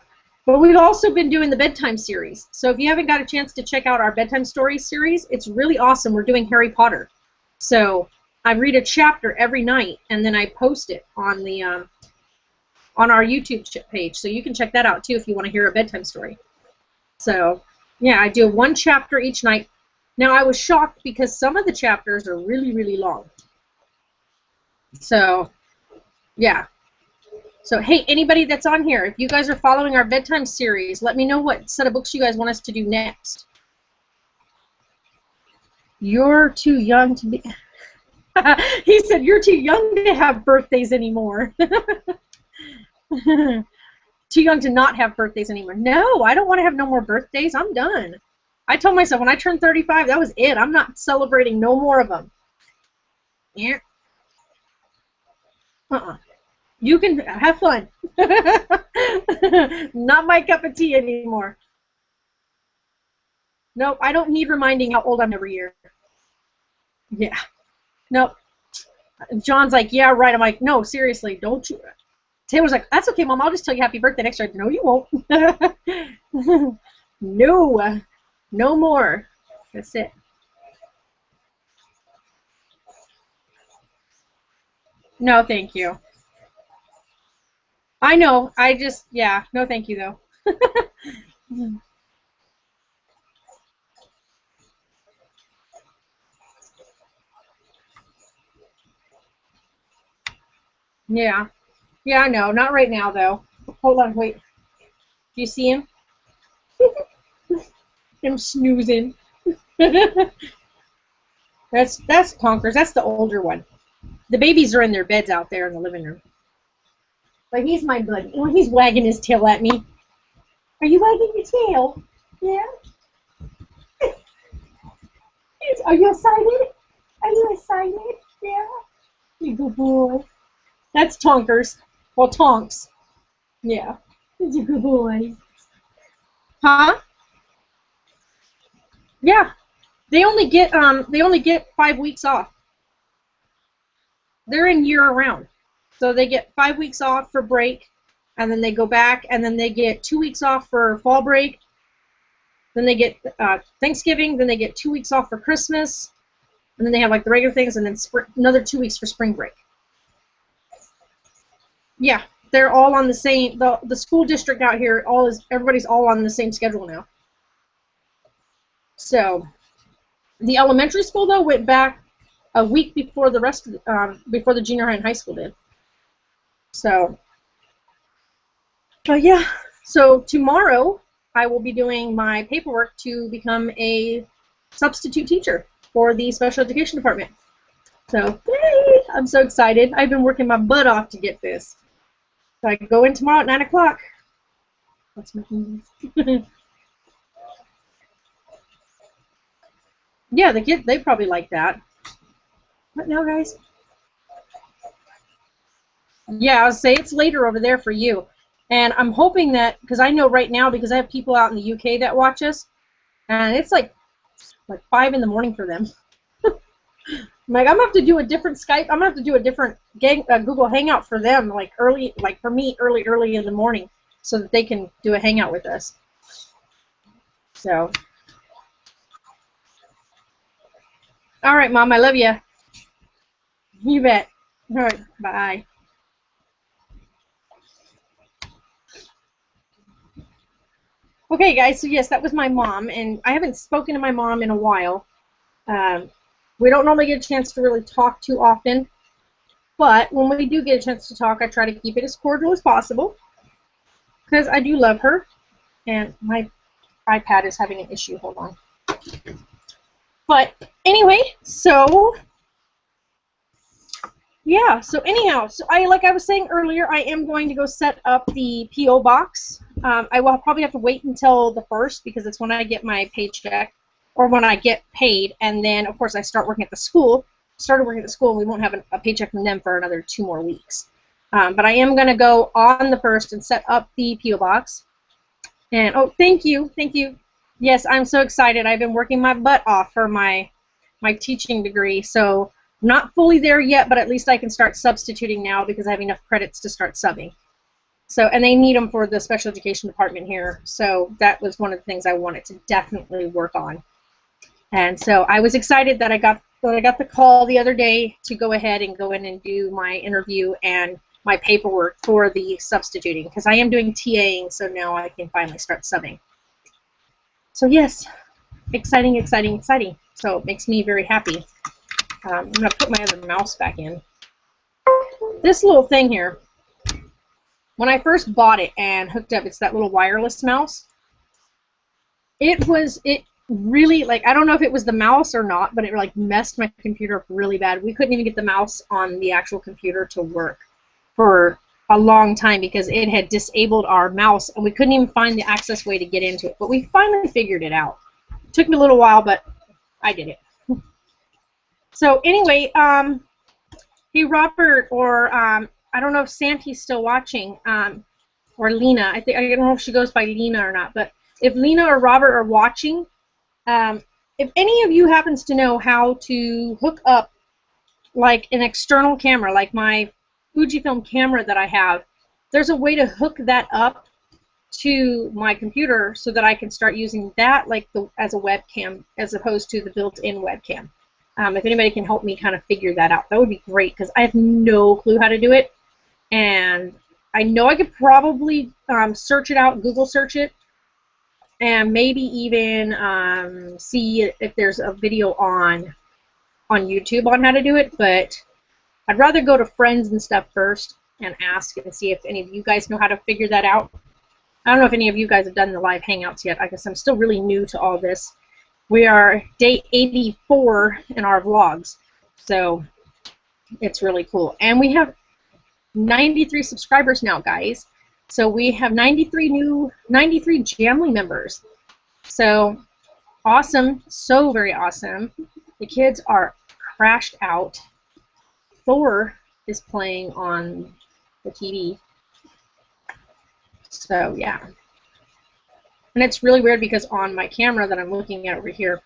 S1: but we've also been doing the bedtime series. So if you haven't got a chance to check out our bedtime story series, it's really awesome. We're doing Harry Potter. So I read a chapter every night, and then I post it on the on our YouTube page. So you can check that out too if you want to hear a bedtime story. So yeah, I do one chapter each night. Now I was shocked because some of the chapters are really, really long. So yeah. So hey, anybody that's on here, if you guys are following our bedtime series, let me know what set of books you guys want us to do next. You're too young to be... He said, "You're too young to have birthdays anymore." Too young to not have birthdays anymore. No, I don't want to have no more birthdays. I'm done. I told myself when I turned 35, that was it. I'm not celebrating no more of them. Yeah. You can have fun. Not my cup of tea anymore. Nope, I don't need reminding how old I'm every year. Yeah. Nope. John's like, "Yeah, right." I'm like, "No, seriously, don't you." Taylor's like, "That's okay, Mom. I'll just tell you happy birthday next year." No, you won't. No. No more. That's it. No, thank you. I know. I just, yeah. No, thank you, though. Yeah. Yeah, I know. Not right now, though. Hold on, wait. Do you see him? Him snoozing. That's Conkers. That's the older one. The babies are in their beds out there in the living room. But he's my buddy. Oh, he's wagging his tail at me. Are you wagging your tail? Yeah. Are you excited? Are you excited? Yeah. You good boy. That's Tonkers. Well, Tonks. Yeah. He's a good boy. Huh? Yeah. They only get 5 weeks off. They're in year round. So they get 5 weeks off for break, and then they go back, and then they get 2 weeks off for fall break. Then they get Thanksgiving. Then they get 2 weeks off for Christmas, and then they have like the regular things, and then another 2 weeks for spring break. Yeah, they're all on the same. The school district out here everybody's all on the same schedule now. So the elementary school though went back a week before the rest of before the junior high and high school did. So, but yeah. So tomorrow I will be doing my paperwork to become a substitute teacher for the special education department. So, yay! I'm so excited. I've been working my butt off to get this. So I go in tomorrow at 9 o'clock. What's my Yeah, the kids, they probably like that. What now, guys? Yeah, I would say it's later over there for you. And I'm hoping that, because I know right now, because I have people out in the UK that watch us, and it's like 5 in the morning for them. I'm like, I'm gonna have to do a different Skype. I'm gonna have to do a different Google Hangout for them, like early, like for me, early in the morning, so that they can do a Hangout with us. So, all right, Mom, I love you. You bet. All right, bye. Okay, guys. So yes, that was my mom, and I haven't spoken to my mom in a while. We don't normally get a chance to really talk too often, but when we do get a chance to talk, I try to keep it as cordial as possible because I do love her. And my iPad is having an issue. Hold on. But anyway, so yeah. So anyhow, so like I was saying earlier, I am going to go set up the PO box. I will probably have to wait until the 1st because it's when I get my paycheck or when I get paid, and then of course I start working at the school. started working at the school, and we won't have a paycheck from them for another 2 more weeks. But I am going to go on the 1st and set up the P.O. box. And, oh, thank you. Thank you. Yes, I'm so excited. I've been working my butt off for my teaching degree. So I'm not fully there yet, but at least I can start substituting now because I have enough credits to start subbing. So, and they need them for the special education department here. So that was one of the things I wanted to definitely work on. And so I was excited that I got the call the other day to go ahead and go in and do my interview and my paperwork for the substituting, because I am doing TAing, so now I can finally start subbing. So yes, exciting, exciting, exciting. So it makes me very happy. I'm going to put my other mouse back in. This little thing here, when I first bought it and hooked up, it's that little wireless mouse. It really, like, I don't know if it was the mouse or not, but it like messed my computer up really bad. We couldn't even get the mouse on the actual computer to work for a long time because it had disabled our mouse, and we couldn't even find the access way to get into it. But we finally figured it out. It took me a little while, but I did it. So anyway, hey Robert, or I don't know if Santi's still watching, or Lena. I don't know if she goes by Lena or not, but if Lena or Robert are watching, if any of you happens to know how to hook up like an external camera, like my Fujifilm camera that I have, there's a way to hook that up to my computer so that I can start using that like as a webcam as opposed to the built-in webcam. If anybody can help me kind of figure that out, that would be great, because I have no clue how to do it. And I know I could probably search it out, Google search it, and maybe even see if there's a video on YouTube on how to do it, but I'd rather go to friends and stuff first and ask and see if any of you guys know how to figure that out. I don't know if any of you guys have done the live hangouts yet. I guess I'm still really new to all this. We are day 84 in our vlogs, so it's really cool. And we have 93 subscribers now, guys. So we have 93 Jamly members. So awesome, so very awesome. The kids are crashed out. Thor is playing on the TV. So yeah. And it's really weird because on my camera that I'm looking at over here,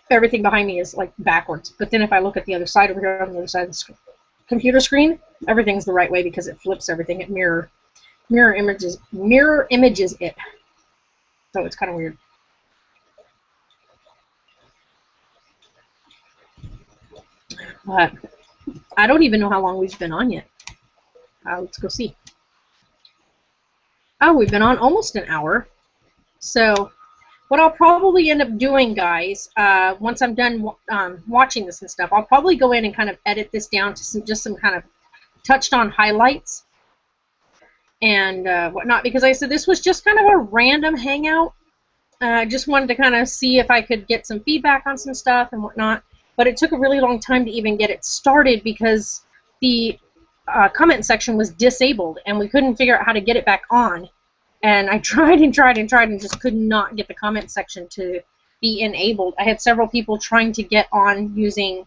S1: everything behind me is like backwards. But then if I look at the other side over here on the other side of the computer screen, everything's the right way because it flips everything. It mirror images it. So it's kind of weird. But I don't even know how long we've been on yet. Let's go see. Oh, we've been on almost an hour. So what I'll probably end up doing, guys, once I'm done watching this and stuff, I'll probably go in and kind of edit this down to just some kind of touched on highlights and whatnot, because like I said, this was just kind of a random hangout. I just wanted to kind of see if I could get some feedback on some stuff and whatnot. But it took a really long time to even get it started because the comment section was disabled and we couldn't figure out how to get it back on. And I tried and tried and tried and just could not get the comment section to be enabled. I had several people trying to get on using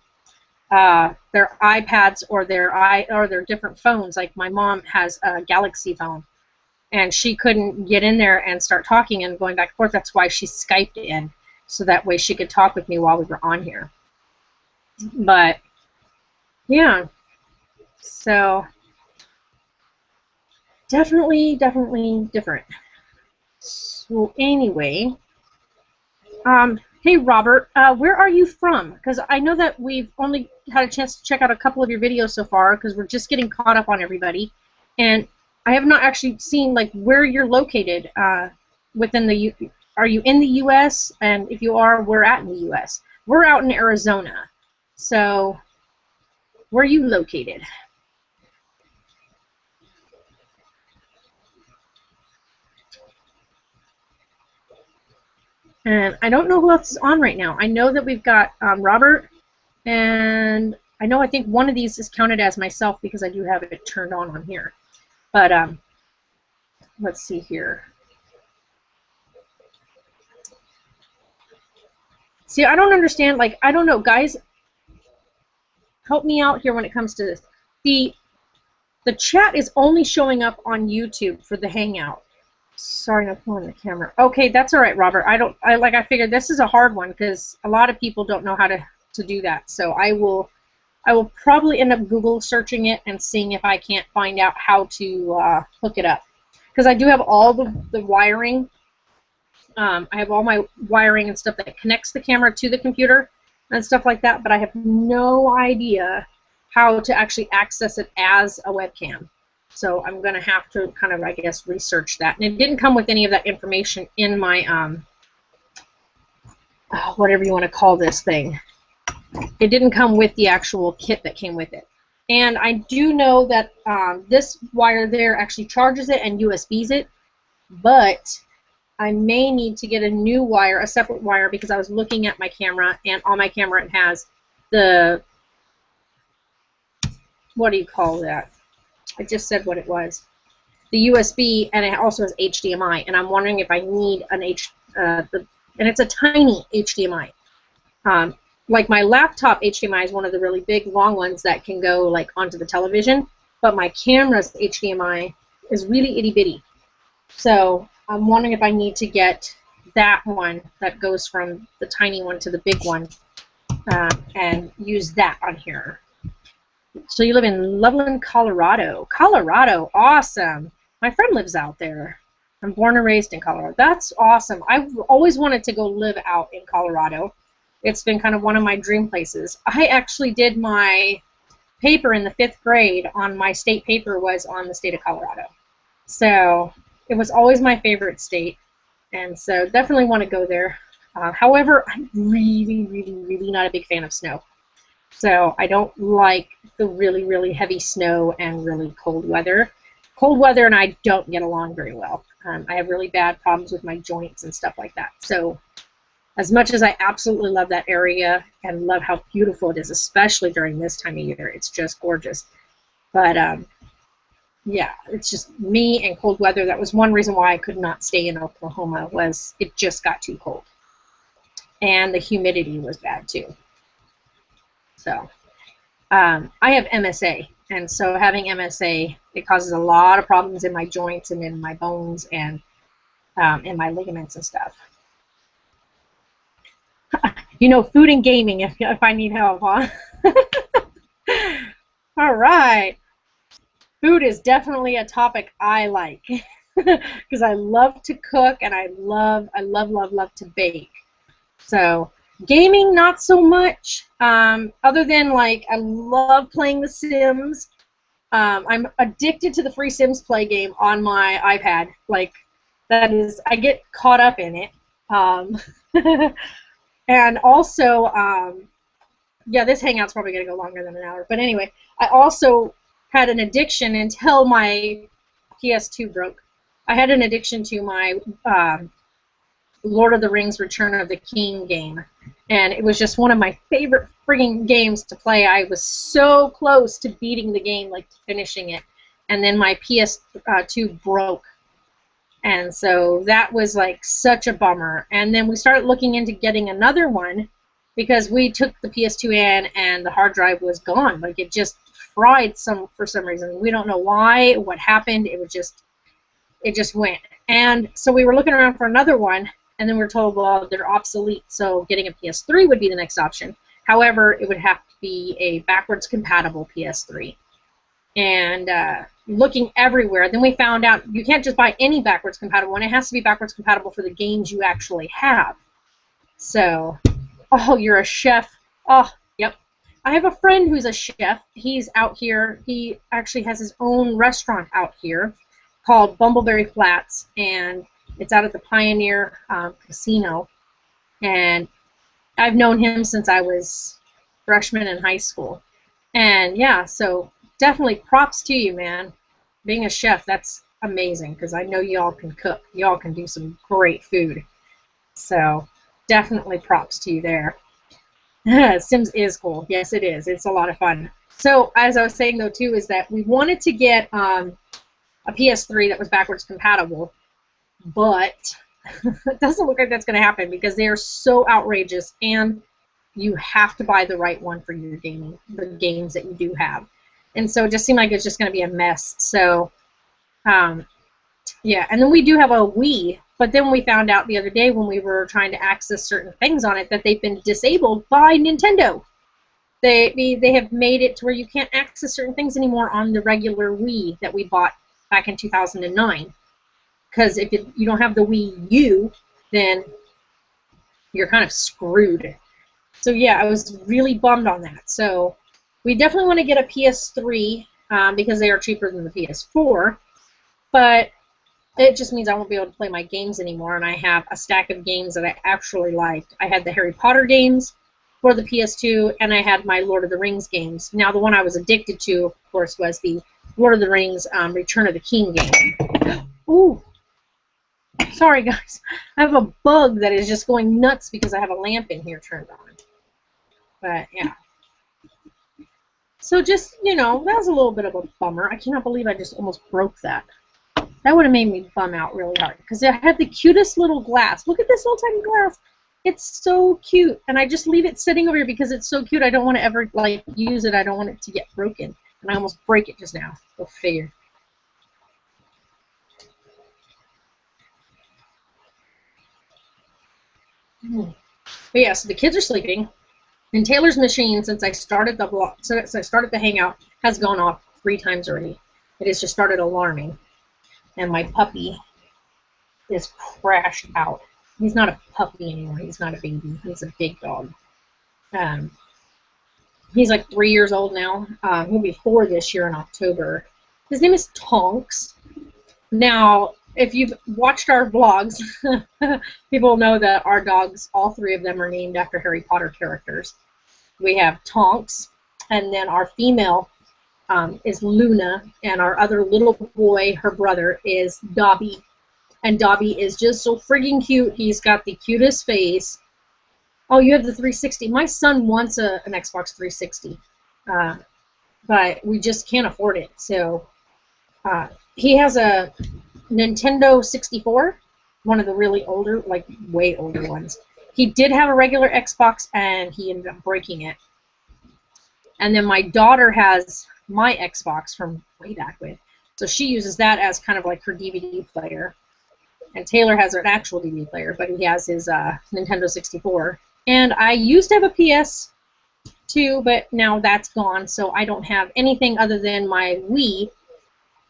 S1: their iPads or their different phones. Like my mom has a Galaxy phone, and she couldn't get in there and start talking and going back and forth. That's why she Skyped in, so that way she could talk with me while we were on here. But yeah, so definitely different. So anyway, hey Robert, where are you from? Because I know that we've only had a chance to check out a couple of your videos so far because we're just getting caught up on everybody, and I have not actually seen like where you're located within the Are you in the U.S.? And if you are, where at in the U.S.? We're out in Arizona. So, where are you located? And I don't know who else is on right now. I know that we've got Robert, and I think one of these is counted as myself because I do have it turned on here. But let's see here. See, I don't understand. Like, I don't know, guys. help me out here when it comes to this. The chat is only showing up on YouTube for the Hangout. Sorry, not pulling the camera. Okay, that's all right, Robert. I figured this is a hard one because a lot of people don't know how to do that. So I will probably end up Google searching it and seeing if I can't find out how to hook it up. Because I do have all the wiring. I have all my wiring and stuff that connects the camera to the computer and stuff like that, but I have no idea how to actually access it as a webcam. So I'm going to have to kind of, I guess, research that. And it didn't come with any of that information in my, whatever you want to call this thing. It didn't come with the actual kit that came with it. And I do know that this wire there actually charges it and USBs it, but I may need to get a new wire, a separate wire, because I was looking at my camera, and on my camera it has the, what do you call that? I just said what it was. The USB, and it also has HDMI, and I'm wondering if I need an and it's a tiny HDMI. Like my laptop HDMI is one of the really big, long ones that can go like onto the television, but my camera's HDMI is really itty-bitty. So I'm wondering if I need to get that one that goes from the tiny one to the big one and use that on here. So you live in Loveland, Colorado. Colorado, awesome. My friend lives out there. I'm born and raised in Colorado. That's awesome. I've always wanted to go live out in Colorado. It's been kind of one of my dream places. I actually did my paper in the 5th grade on my state paper was on the state of Colorado. So it was always my favorite state, and so definitely want to go there. However, I'm really, really, really not a big fan of snow. So I don't like the really, really heavy snow and really cold weather. Cold weather and I don't get along very well. I have really bad problems with my joints and stuff like that. So as much as I absolutely love that area and love how beautiful it is, especially during this time of year, it's just gorgeous. But yeah, it's just me and cold weather. That was one reason why I could not stay in Oklahoma, was it just got too cold. And the humidity was bad too. So I have MSA, and so having MSA, it causes a lot of problems in my joints and in my bones and in my ligaments and stuff. You know, food and gaming if I need help, huh? All right. Food is definitely a topic I like because I love to cook and I love to bake. So gaming, not so much. Other than like I love playing The Sims. I'm addicted to the free Sims Play game on my iPad. Like that is, I get caught up in it. And also, yeah, this Hangout's probably going to go longer than an hour. But anyway, I also had an addiction until my PS2 broke. I had an addiction to my Lord of the Rings Return of the King game. And it was just one of my favorite frigging games to play. I was so close to beating the game, like finishing it. And then my PS2 broke. And so that was like such a bummer. And then we started looking into getting another one because we took the PS2 in and the hard drive was gone. Like it just fried for some reason. We don't know why, what happened. It just went. And so we were looking around for another one, and then we were told, well, they're obsolete, so getting a PS3 would be the next option. However, it would have to be a backwards compatible PS3. And looking everywhere, then we found out you can't just buy any backwards compatible one. It has to be backwards compatible for the games you actually have. So, oh, you're a chef. Oh, yep. I have a friend who's a chef. He's out here. He actually has his own restaurant out here called Bumbleberry Flats, and it's out at the Pioneer Casino. And I've known him since I was freshman in high school. And yeah, so definitely props to you, man. Being a chef, that's amazing because I know y'all can cook. Y'all can do some great food. So definitely props to you there. Sims is cool. Yes, it is. It's a lot of fun. So as I was saying, though, too, is that we wanted to get a PS3 that was backwards compatible, but it doesn't look like that's going to happen because they are so outrageous. And you have to buy the right one for your gaming, the games that you do have. And so it just seemed like it's just going to be a mess. So, yeah. And then we do have a Wii, but then we found out the other day when we were trying to access certain things on it that they've been disabled by Nintendo. They have made it to where you can't access certain things anymore on the regular Wii that we bought back in 2009. Because if you don't have the Wii U, then you're kind of screwed. So yeah, I was really bummed on that. So we definitely want to get a PS3 because they are cheaper than the PS4. But it just means I won't be able to play my games anymore, and I have a stack of games that I actually liked. I had the Harry Potter games for the PS2, and I had my Lord of the Rings games. Now, the one I was addicted to, of course, was the Lord of the Rings Return of the King game. Ooh. Sorry, guys. I have a bug that is just going nuts because I have a lamp in here turned on. But, yeah. So just, you know, that was a little bit of a bummer. I cannot believe I just almost broke that. That would have made me bum out really hard because I had the cutest little glass. Look at this little tiny glass. It's so cute. And I just leave it sitting over here because it's so cute. I don't want to ever, like, use it. I don't want it to get broken. And I almost break it just now. Go figure. But yeah, so the kids are sleeping. And Taylor's machine, since I started the vlog, since I started the Hangout, has gone off 3 times already. It has just started alarming. And my puppy is crashed out. He's not a puppy anymore. He's not a baby. He's a big dog. He's like 3 years old now. He'll be 4 this year in October. His name is Tonks. Now, if you've watched our vlogs, people know that our dogs, all 3 of them, are named after Harry Potter characters. We have Tonks, and then our female is Luna, and our other little boy, her brother, is Dobby. And Dobby is just so friggin' cute. He's got the cutest face. Oh, you have the 360. My son wants an Xbox 360, but we just can't afford it. So he has a Nintendo 64, one of the really older, like way older ones. He did have a regular Xbox, and he ended up breaking it. And then my daughter has my Xbox from way back when. So she uses that as kind of like her DVD player. And Taylor has an actual DVD player, but he has his Nintendo 64. And I used to have a PS2, but now that's gone, so I don't have anything other than my Wii.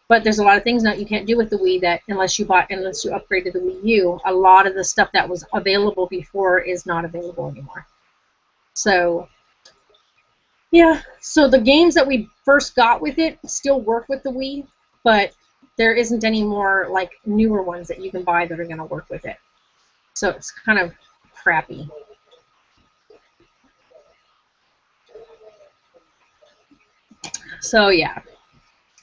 S1: But there's a lot of things now you can't do with the Wii that unless you upgraded the Wii U, a lot of the stuff that was available before is not available anymore. So yeah, so the games that we first got with it still work with the Wii, but there isn't any more like newer ones that you can buy that are going to work with it. So it's kind of crappy. So yeah,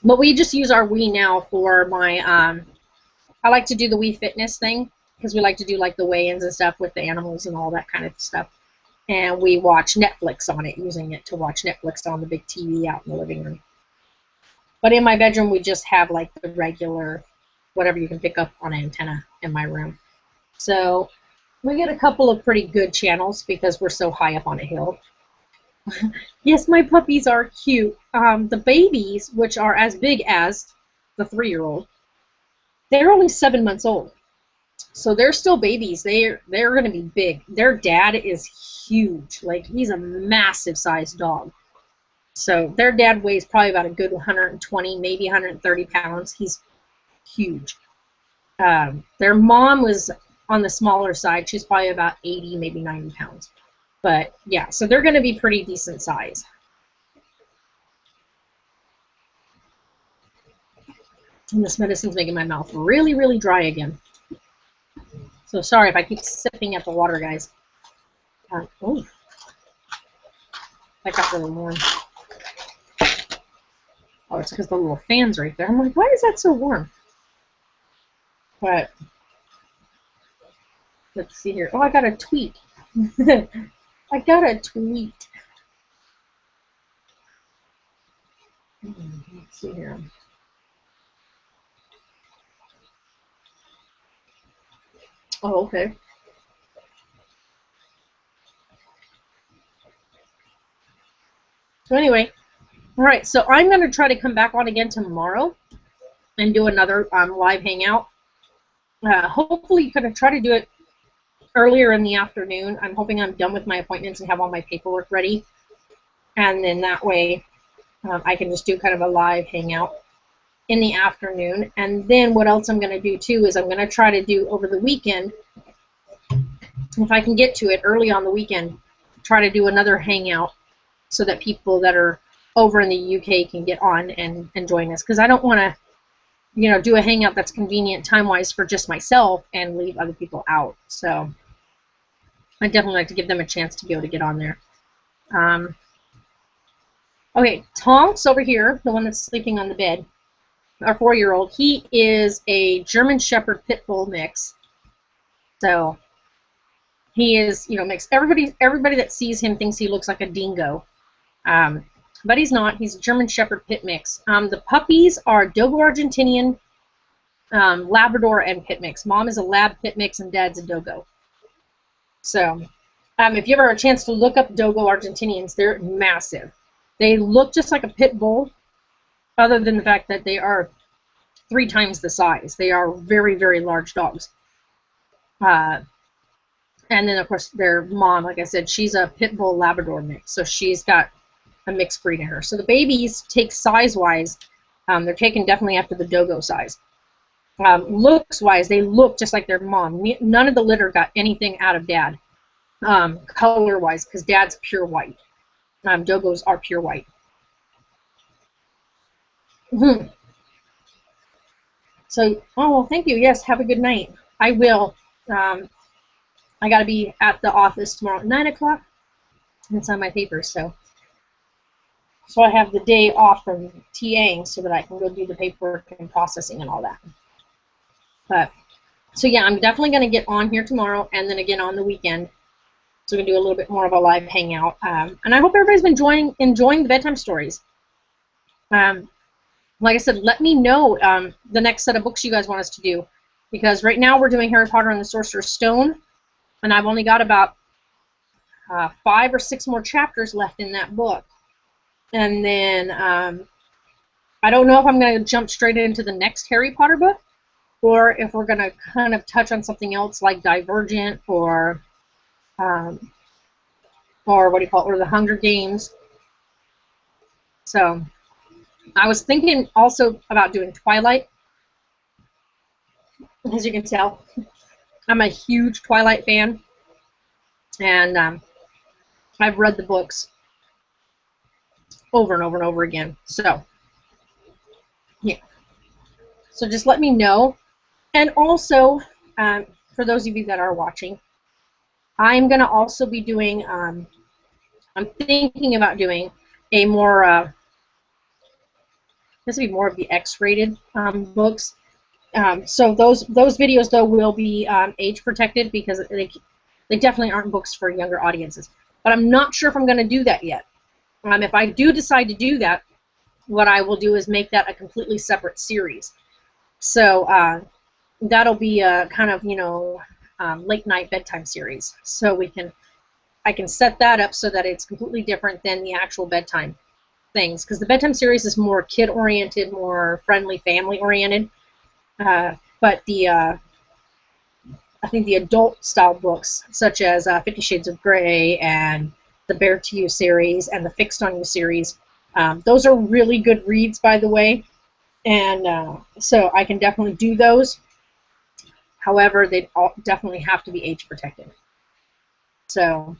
S1: but we just use our Wii now for my, I like to do the Wii Fitness thing because we like to do like the weigh-ins and stuff with the animals and all that kind of stuff. And we watch Netflix on it, using it to watch Netflix on the big TV out in the living room. But in my bedroom, we just have like the regular, whatever you can pick up on an antenna in my room. So we get a couple of pretty good channels because we're so high up on a hill. Yes, my puppies are cute. The babies, which are as big as the 3-year-old, they're only 7 months old. So they're still babies. They're going to be big. Their dad is huge. Like, he's a massive sized dog. So their dad weighs probably about a good 120, maybe 130 pounds. He's huge. Their mom was on the smaller side. She's probably about 80, maybe 90 pounds. But yeah, so they're going to be pretty decent size. And this medicine's making my mouth really, really dry again. So sorry if I keep sipping at the water, guys. Oh, that got really warm. Oh, it's because the little fan's right there. I'm like, why is that so warm? But let's see here. Oh, I got a tweet. I got a tweet. Let's see here. Oh, okay. So anyway, all right. So I'm going to try to come back on again tomorrow and do another live hangout. Hopefully, kind of try to do it earlier in the afternoon. I'm hoping I'm done with my appointments and have all my paperwork ready. And then that way I can just do kind of a live hangout in the afternoon. And then what else I'm going to do too is I'm going to try to do over the weekend, if I can get to it early on the weekend, try to do another hangout so that people that are over in the UK can get on and join us. Because I don't want to, you know, do a hangout that's convenient time-wise for just myself and leave other people out. So I definitely like to give them a chance to be able to get on there. Okay, Tonks over here, the one that's sleeping on the bed, our 4-year-old, he is a German Shepherd Pit Bull mix. So he is, you know, mixed. Everybody that sees him thinks he looks like a dingo. But he's not. He's a German Shepherd Pit mix. The puppies are Dogo Argentinian, Labrador, and Pit mix. Mom is a Lab Pit mix, and Dad's a Dogo. So if you ever have a chance to look up Dogo Argentinians, they're massive. They look just like a pit bull, other than the fact that they are 3 times the size. They are very, very large dogs. And then, of course, their mom, like I said, she's a Pit Bull Labrador mix, so she's got a mixed breed in her. So the babies take size-wise, they're taken definitely after the Dogo size. Looks-wise, they look just like their mom. None of the litter got anything out of Dad, color-wise, because Dad's pure white. Dogos are pure white. So, oh, well, thank you. Yes, have a good night. I will. I got to be at the office tomorrow at 9 o'clock. It's on my papers, so I have the day off from TAing so that I can go do the paperwork and processing and all that. But, so yeah, I'm definitely going to get on here tomorrow and then again on the weekend. So we're going to do a little bit more of a live hangout. And I hope everybody's been enjoying the bedtime stories. Like I said, let me know the next set of books you guys want us to do. Because right now we're doing Harry Potter and the Sorcerer's Stone. And I've only got about 5 or 6 more chapters left in that book. And then I don't know if I'm going to jump straight into the next Harry Potter book, or if we're going to kind of touch on something else like Divergent or what do you call it, or the Hunger Games. So I was thinking also about doing Twilight. As you can tell, I'm a huge Twilight fan, and I've read the books over and over and over again. So, yeah. So just let me know. And also, for those of you that are watching, I'm going to also be doing, I'm thinking about doing a more, this will be more of the X-rated books. So those videos, though, will be age protected because they definitely aren't books for younger audiences. But I'm not sure if I'm going to do that yet. If I do decide to do that, what I will do is make that a completely separate series. So that'll be a kind of, you know, late night bedtime series. So I can set that up so that it's completely different than the actual bedtime things. Because the bedtime series is more kid-oriented, more friendly, family-oriented. But I think the adult-style books, such as 50 Shades of Grey and the Bear to You series and the Fixed on You series, those are really good reads, by the way. And so I can definitely do those. However, they definitely have to be age protected. So,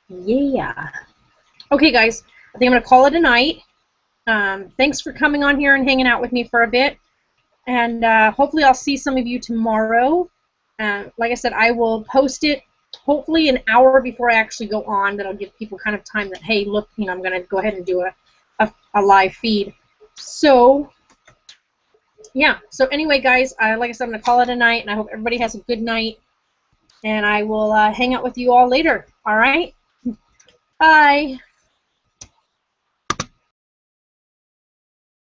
S1: yeah. Okay, guys, I think I'm going to call it a night. Thanks for coming on here and hanging out with me for a bit. And hopefully I'll see some of you tomorrow. Like I said, I will post it hopefully an hour before I actually go on. That'll give people kind of time that, hey, look, you know, I'm going to go ahead and do a live feed. So, yeah. So anyway, guys, like I said, I'm going to call it a night, and I hope everybody has a good night. And I will hang out with you all later. All right? Bye.